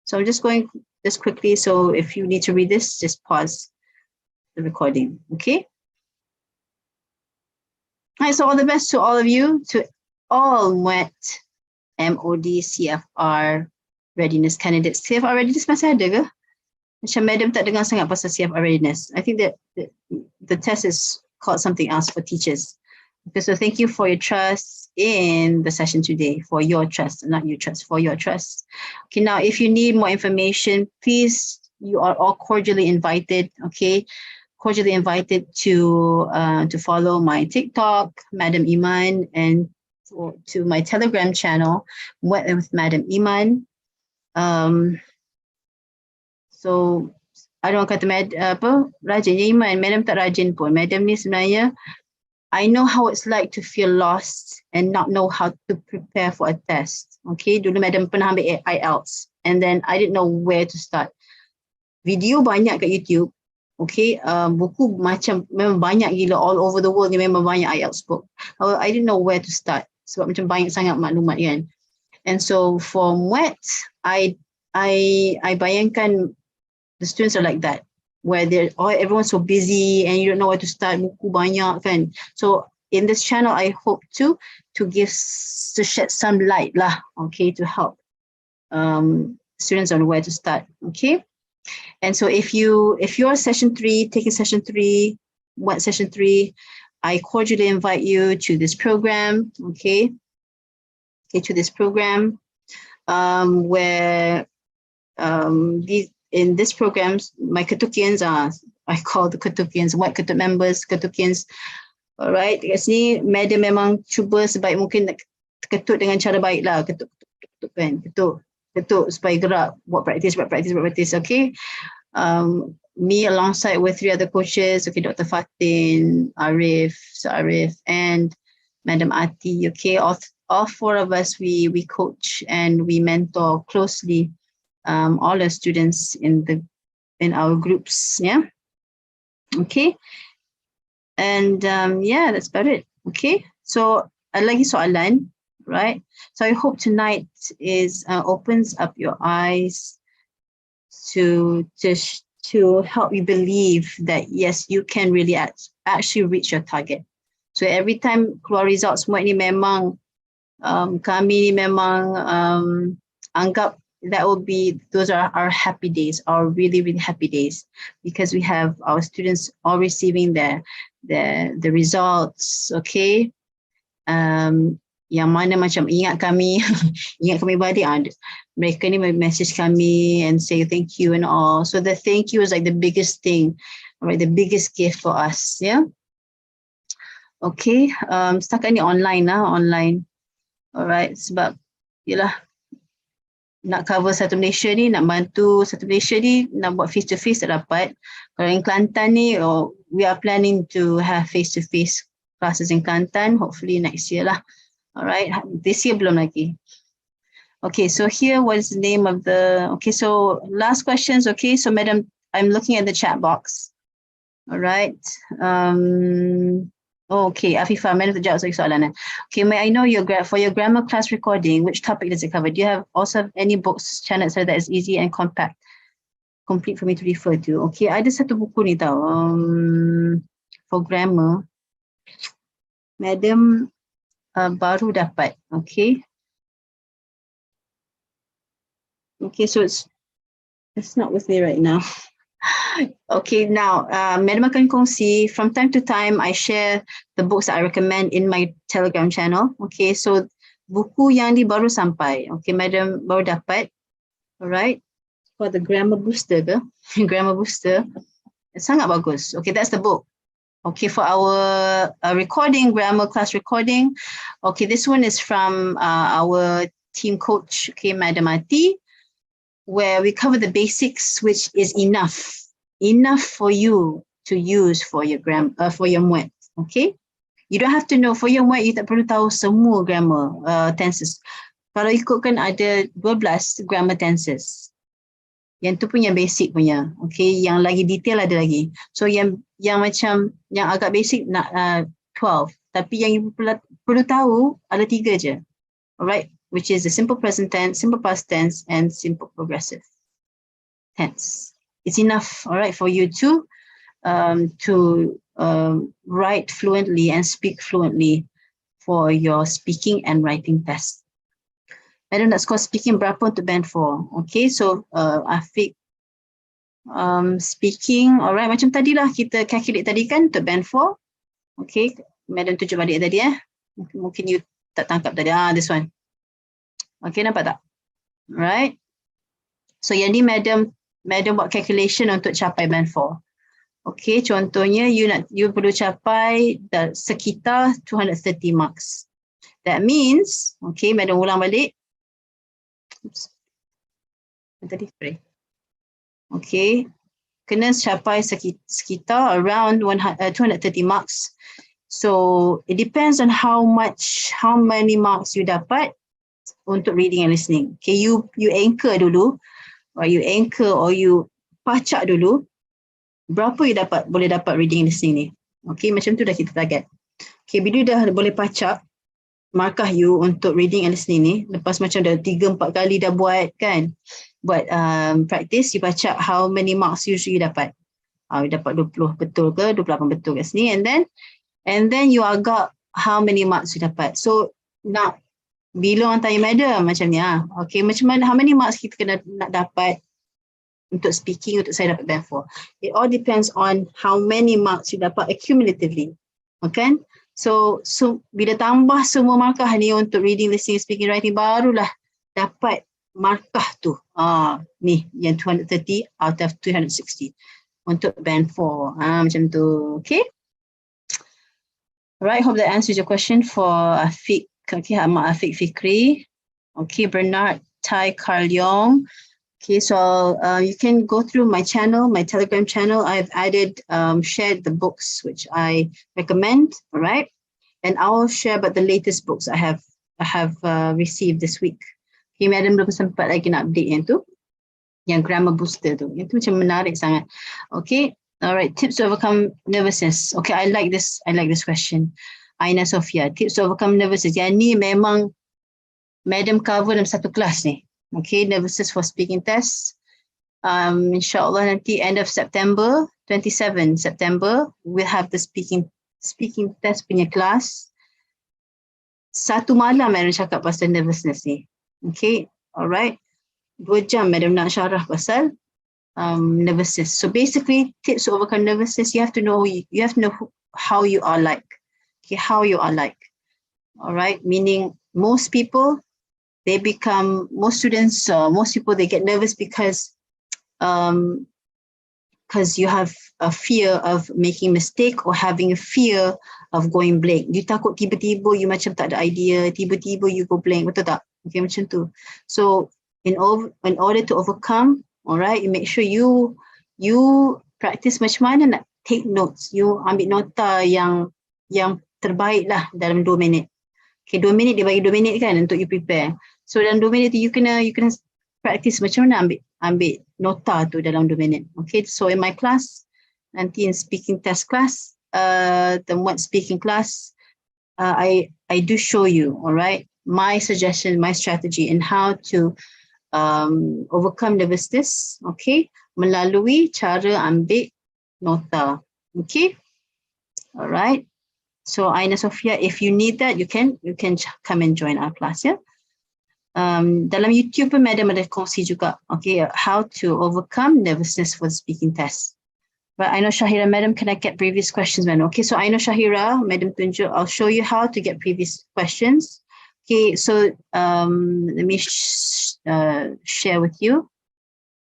So I'm just going this quickly, so if you need to read this, just pause the recording, okay? All right, so all the best to all of you, to all MUET, MOD, CFR readiness candidates. CFR readiness masih ada ke? Macam Madam tak dengar sangat pasal CFR readiness. I think that the test is called something else for teachers. Okay, so thank you for your trust in the session today, for your trust, not your trust, for your trust. Okay, now if you need more information, please, you are all cordially invited, okay? Cordially invited to follow my TikTok, Madam Iman, and to my Telegram channel, MUET with Madam Iman. So, ada orang kata rajinnya Iman, Madam tak rajin pun. Madam ni sebenarnya, I know how it's like to feel lost and not know how to prepare for a test. Okay, dulu Madam pernah ambil IELTS and then I didn't know where to start. Video banyak kat YouTube. Okay, buku macam memang banyak gila, all over the world ni memang banyak IELTS book. I didn't know where to start sebab macam banyak sangat maklumat kan. And so for MUET, I bayangkan the students are like that, where everyone's so busy and you don't know where to start, buku banyak kan. So in this channel, I hope to shed some light lah, okay, to help students on where to start, okay. And so if you're session 3, taking session 3, what session 3, I cordially invite you to this program, okay, to this program where in this program, my Ketukians are, I call the Ketukians, white Ketuk members, Ketukians. Alright, kat sini, Madam memang cuba sebaik mungkin nak ketut dengan cara baik lah. Ketuk kan, ketuk supaya gerak, buat practice, okay. Me alongside with 3 other coaches, okay, Dr. Fatin, Sir Arif, and Madam Ati, okay, all 4 of us, we coach and we mentor closely all the students in our groups, yeah, okay, and yeah, that's about it, okay. So lagi soalan, right? So I hope tonight opens up your eyes to help you believe that yes, you can really actually reach your target. So every time keluar results semua ni memang kami ni memang anggap those are our happy days, our really, really happy days, because we have our students all receiving the results, okay. Yang mana macam ingat kami balik, mereka ni message kami and say thank you and all. So the thank you is like the biggest thing, right? The biggest gift for us, yeah. Okay, setakat ni online. Alright, sebab yelah, nak cover satu Malaysia ni, nak bantu satu Malaysia ni, nak buat face to face tak dapat. Kalau yang Kelantan ni, we are planning to have face to face classes in Kelantan, hopefully next year lah. Alright, this year belum lagi. Okay, so here was the name of okay, so last questions, okay. So Madam, I'm looking at the chat box. Alright. Okay, Afifa, Madam terjawab soalan. Okay, may I know for your grammar class recording, which topic does it cover? Do you also have any books, channel that is easy and compact, complete for me to refer to? Okay, ada satu buku ni tau, for grammar. Madam baru dapat, okay. Okay, so it's not with me right now. Okay, now Madam akan kongsi from time to time. I share the books that I recommend in my Telegram channel. Okay, so buku yang ni baru sampai. Okay, Madam baru dapat. Alright, for the grammar booster ke? Grammar booster, sangat bagus. Okay, that's the book. Okay, for our recording, grammar class recording. Okay, this one is from our team coach, okay, Madam Ati, where we cover the basics, which is enough for you to use for your for your MUET. Okay, you don't have to know for your MUET. You tak perlu tahu semua grammar tenses. Kalau ikutkan ada 12 grammar tenses. Yang tu punya basic punya. Okay, yang lagi detail ada lagi. So yang macam yang agak basic nak 12. Tapi yang perlu tahu ada 3 je. Alright, which is the simple present tense, simple past tense, and simple progressive tense. It's enough, all right, for you to write fluently and speak fluently for your speaking and writing test. Madam nak score speaking berapa untuk band 4? Okay, so Afiq speaking, alright, macam tadilah kita calculate tadi kan untuk band 4. Okay, Madam tunjuk balik tadi mungkin you tak tangkap tadi. This one. Okay, nampak tak? Right. So yang ni Madam buat calculation untuk capai band 4. Okay, contohnya you perlu capai sekitar 230 marks. That means, okay, Madam ulang balik. Oops. Tadi spray. Okay, kena capai sekitar around 230 marks. So it depends on how many marks you dapat untuk reading and listening. Okay, you anchor dulu, or you pacak dulu berapa you boleh dapat reading and listening ni. Okay, macam tu dah kita target. Okay, bila dah boleh pacak markah you untuk reading and listening ni, lepas macam dah 3-4 kali dah buat kan, buat practice, you pacak how many marks usually you dapat. You dapat 20 betul ke, 28 betul kat sini, and then you agak how many marks you dapat. So nak bila orang tanya Madam macam ni, okay, macam mana, how many marks kita kena nak dapat untuk speaking, untuk saya dapat band 4. It all depends on how many marks you dapat accumulatively. Okay? So bila tambah semua markah ni untuk reading, listening, speaking, writing, barulah dapat markah tu. Ni yang 230 out of 360 untuk band 4. Macam tu. Okay? Alright, hope that answers your question for Afiq. Okay, Afiq Fikri. Okay, Bernard Tai Carl Yong. Okay, so you can go through my channel, my Telegram channel. I've added, shared the books which I recommend, all right? And I'll share about the latest books I have received this week. Okay, Madam belum sempat lagi nak update yang tu, yang grammar booster tu. Itu macam menarik sangat. Okay, all right. Tips to overcome nervousness. Okay, I like this question. Aina Sofia, tips to overcome nervousness. Yang ni memang Madam cover dalam satu kelas ni. Okay, nervousness for speaking test. InsyaAllah nanti end of September, 27 September, we'll have the speaking test punya kelas. Satu malam Madam cakap pasal nervousness ni. Okay, alright. 2 jam Madam nak syarah pasal nervousness. So basically, tips to overcome nervousness, you have to know how you are like. Okay, how you are like. Alright, meaning most people, most people, they get nervous because you have a fear of making mistake or having a fear of going blank. You takut tiba-tiba you macam tak ada idea, tiba-tiba you go blank, betul tak? Okay, macam tu. So in order to overcome, alright, you make sure you practice macam mana nak take notes. You ambil nota yang terbaik lah dalam 2 minit. Okay, 2 minit dia bagi 2 minit kan untuk you prepare. So dalam 2 minit tu you kena practice macam mana ambil nota tu dalam 2 minit. Okay, so in my class, nanti in speaking test class, the MUET speaking class, I do show you, alright, my suggestion, my strategy in how to overcome nervousness, okay, melalui cara ambil nota. Okay, alright. So Aina Sofia, if you need that, you can come and join our class, yeah. Dalam YouTube pun Madam ada kongsi juga, okay, how to overcome nervousness for the speaking test. But I know Shahira, Madam, can I get previous questions, Madam? Okay, so I know Shahira, Madam tunjuk, I'll show you how to get previous questions. Okay, so let me share with you.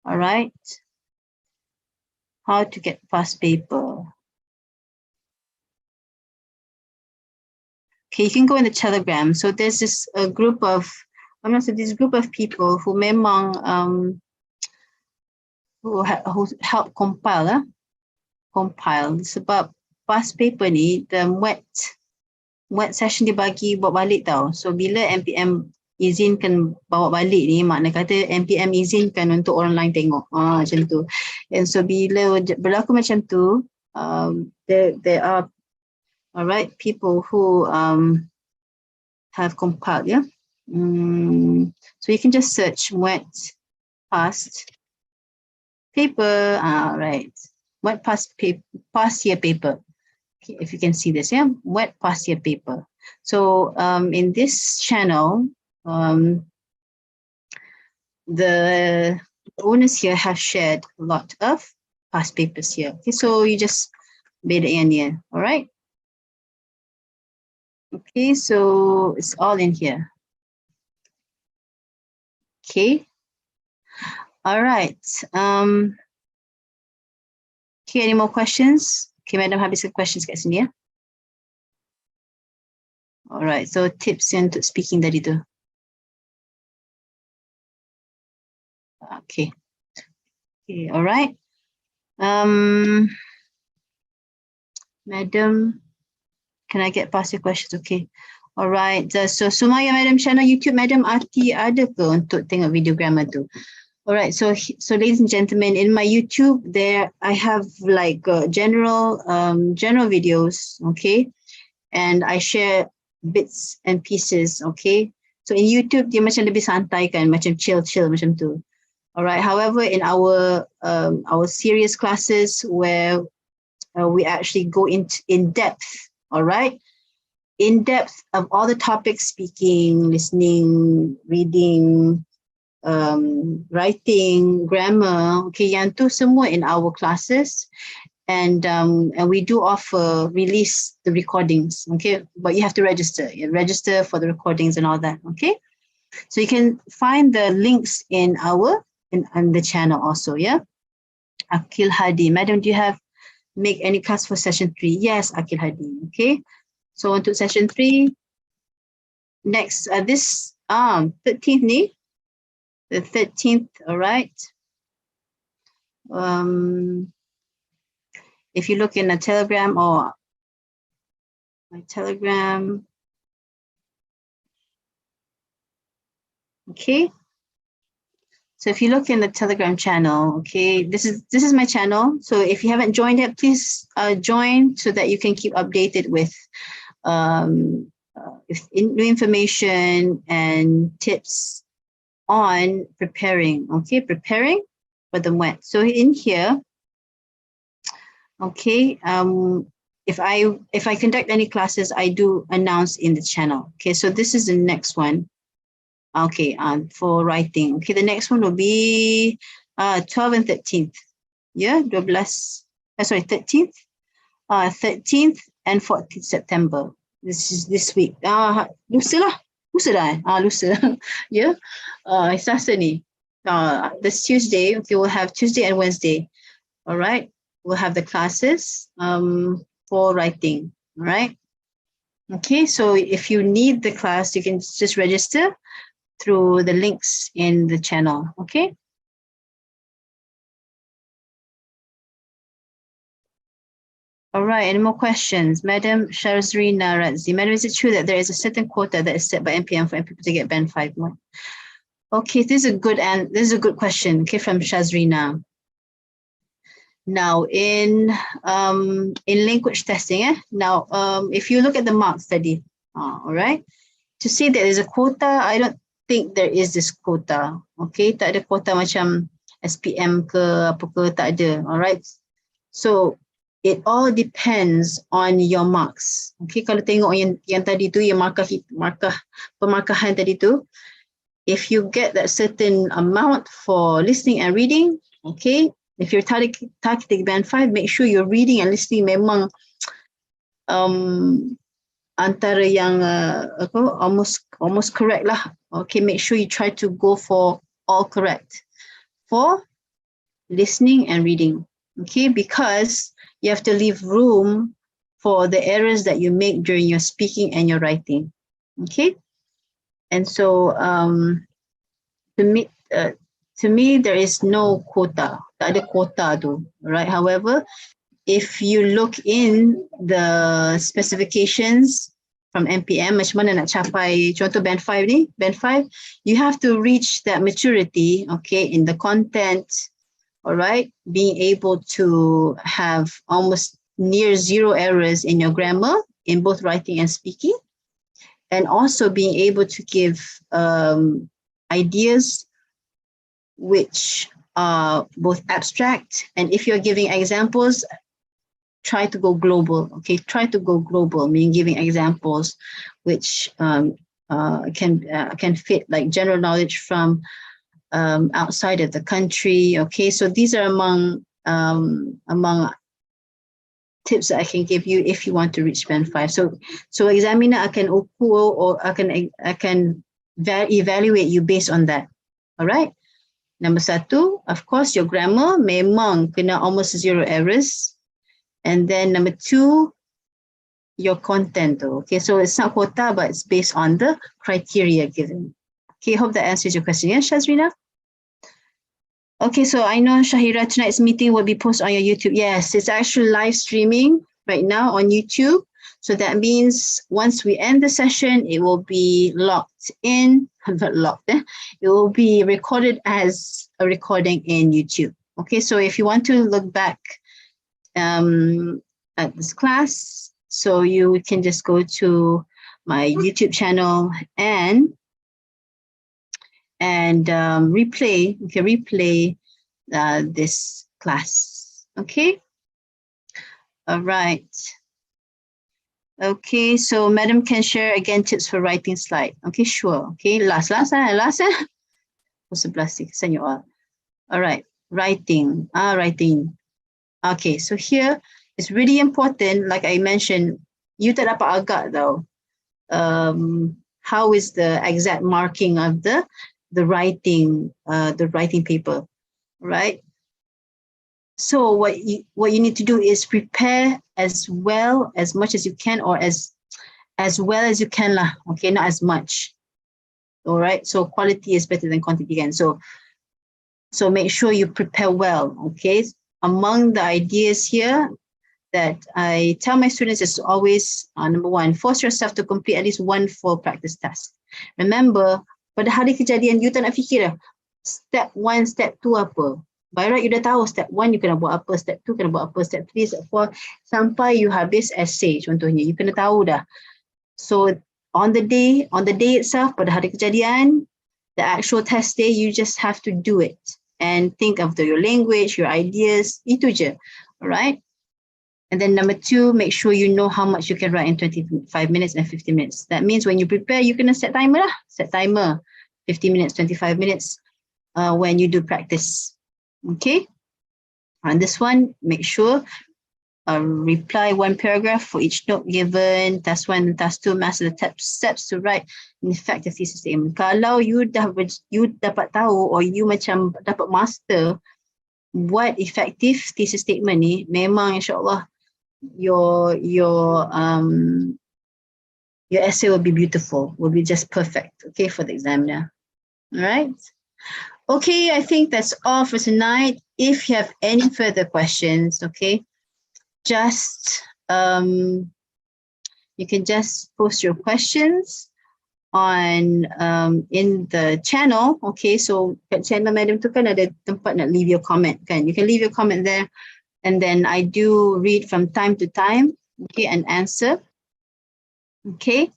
All right, how to get past paper. Okay, you can go in the Telegram. So there's this group of people who memang who help compile sebab past paper ni, the MUET session dibagi bawa balik tau. So bila MPM izinkan bawa balik ni, makna kata MPM izinkan untuk orang lain tengok. Macam tu. And so bila berlaku macam tu, there are, alright, people who have compiled, yeah. So you can just search MUET past paper, right? MUET past year paper. Okay, if you can see this, yeah, MUET past year paper. So in this channel, the owners here have shared a lot of past papers here. Okay, so you just beda yan yan. All right. Okay, so it's all in here. Okay. All right. Okay, any more questions? Okay, Madam habiskan questions kat sini ya. All right, so tips untuk speaking tadi tu. Okay. Okay, all right. Madam, can I get past your questions? Okay. All right. So Sumaya Madam channel YouTube Madam Ati ada ke untuk tengok video grammar tu? All right. So ladies and gentlemen, in my YouTube there I have like general videos, okay? And I share bits and pieces, okay? So in YouTube dia macam lebih santai kan, macam chill macam tu. All right. However, in our serious classes where we actually go in depth, all right, in depth of all the topics: speaking, listening, reading, writing, grammar. Okay, yang tu semua in our classes, and we do offer release the recordings. Okay, but you have to register. You register for the recordings and all that. Okay, so you can find the links in our in the channel also. Yeah, Akil Hadi, Madam, do you have make any class for session 3? Yes, Akil Hadi. Okay, so untuk session 3 next this 13th ni, the 13th. All right. If you look in a Telegram or my Telegram, okay. So if you look in the Telegram channel, okay, this is my channel. So if you haven't joined it, please join so that you can keep updated with new information and tips on preparing. Okay, preparing for the MUET. So in here, okay, if I conduct any classes, I do announce in the channel. Okay, so this is the next one. Okay, for writing. Okay, the next one will be 12th and 13th. Yeah, 13th. 13th and 14th September. This is this week. Lusa lah. Lusa dah. Lusa. Yeah. Selasa ni. This Tuesday. Okay, we'll have Tuesday and Wednesday. All right. We'll have the classes for writing. All right. Okay, so if you need the class, you can just register through the links in the channel. Okay. All right, any more questions? Madam Shazrina Radzi. Madam, is it true that there is a certain quota that is set by MPM for people to get band 5 more? Okay, this is a good question. Okay, from Shazrina. Now in language testing, now if you look at the mark study, all right, to say that there's a quota, I don't think there is this quota. Okay, tak ada quota macam SPM ke apa ke, tak ada. All right, so it all depends on your marks. Okay, kalau tengok yang tadi tu, yang pemarkahan tadi tu, if you get that certain amount for listening and reading, okay, if you're targeting band 5, make sure your reading and listening memang antara yang almost correct lah. Okay, make sure you try to go for all correct for listening and reading. Okay, because you have to leave room for the errors that you make during your speaking and your writing. Okay, and so to me there is no quota. Tak ada quota tu, right? However, if you look in the specifications from MPM, macam mana nak capai contoh band 5 ni, band 5, you have to reach that maturity, okay, in the content, all right, being able to have almost near zero errors in your grammar in both writing and speaking, and also being able to give ideas which are both abstract, and if you're giving examples, try to go global. Okay, try to go global, meaning giving examples which can fit like general knowledge from outside of the country. Okay, so these are among tips that I can give you if you want to reach band 5. So examiner akan ukur or akan evaluate you based on that. All right. Number 1, of course, your grammar memang kena almost 0 errors. And then number 2, your content. Okay, so it's not quota, but it's based on the criteria given. Okay, hope that answers your question. Yeah, Shazrina? Okay, so I know, Shahira, tonight's meeting will be posted on your YouTube. Yes, it's actually live streaming right now on YouTube. So that means once we end the session, it will be locked in, not locked, it will be recorded as a recording in YouTube. Okay, so if you want to look back at this class, so you can just go to my YouTube channel and replay. You can replay this class. Okay. All right. Okay. So Madam can share again tips for writing slide. Okay. Sure. Okay. Last. Send you all. All right. Writing. Writing. Okay. So here it's really important. Like I mentioned, you tak dapat agak though. How is the exact marking of the writing paper, right? So what you need to do is prepare as much as you can, or as well as you can lah. Okay, not as much. All right. So quality is better than quantity again. So make sure you prepare well. Okay. Among the ideas here that I tell my students is always number 1, force yourself to complete at least 1 full practice task. Remember, pada hari kejadian you tak nak fikir dah. Step 1, step 2 apa. By right, you dah tahu step 1 you kena buat apa, step 2 kena buat apa, step 3, step 4, sampai you habis essay contohnya. You kena tahu dah. So on the day itself, pada hari kejadian, the actual test day, you just have to do it. And think of your language, your ideas, itu je. All right? And then number 2, make sure you know how much you can write in 25 minutes and 50 minutes. That means when you prepare, you can set timer lah. Set timer, 50 minutes, 25 minutes when you do practice. Okay. And this one, make sure reply 1 paragraph for each note given. Task 1 and task 2, master the steps to write an effective thesis statement. Kalau you dapat tahu, or you macam dapat master what effective thesis statement ni, memang insyaAllah your essay will be beautiful, will be just perfect, okay, for the examiner. All right. Okay, I think that's all for tonight. If you have any further questions, okay, just you can just post your questions on in the channel. Okay, so kat channel Madam tu kan ada tempat nak leave your comment kan. You can leave your comment there, and then I do read from time to time, okay, and answer. Okay,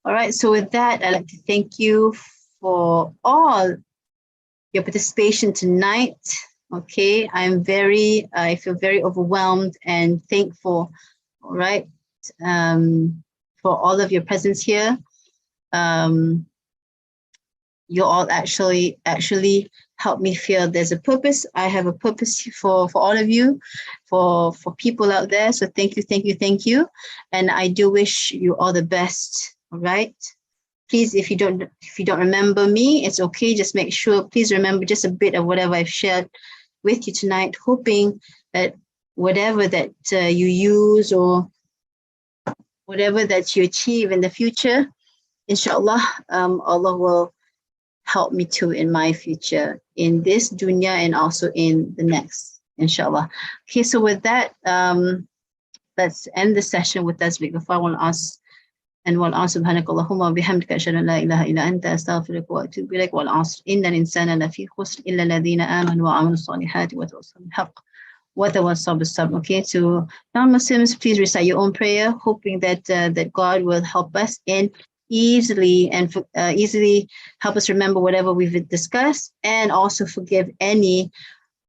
all right. So with that, I'd like to thank you for all your participation tonight. Okay, I feel very overwhelmed and thankful, all right, for all of your presence here. You all actually help me feel there's a purpose. I have a purpose for all of you, for people out there. So thank you. And I do wish you all the best. All right. Please, if you don't remember me, it's okay. Just make sure, please remember just a bit of whatever I've shared with you tonight, hoping that whatever that you use or whatever that you achieve in the future, inshallah, Allah will help me too in my future, in this dunya and also in the next, inshallah. Okay, so with that, let's end the session with tasbih. Before one asks, and one asks, subhanakallahumma bihamdika ashhadu an la ilaha illa anta astaghfiruka wa atubu ilaik. Wal asr innal insana lafi khusr illa alladhina amanu wa amilus solihati wa tawassaw bil haqq wa tawassaw bis sabr. Okay, to non-Muslims, please recite your own prayer, hoping that that God will help us in easily help us remember whatever we've discussed, and also forgive any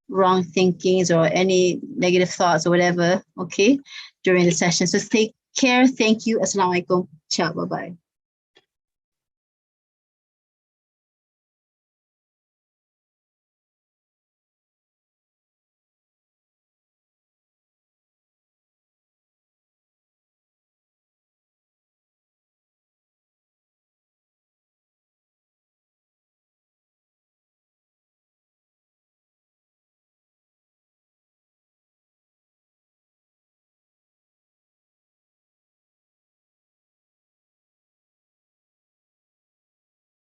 wrong thinkings or any negative thoughts or whatever, okay, during the session. So take care. Thank you. Assalamu alaikum. Ciao. Bye-bye.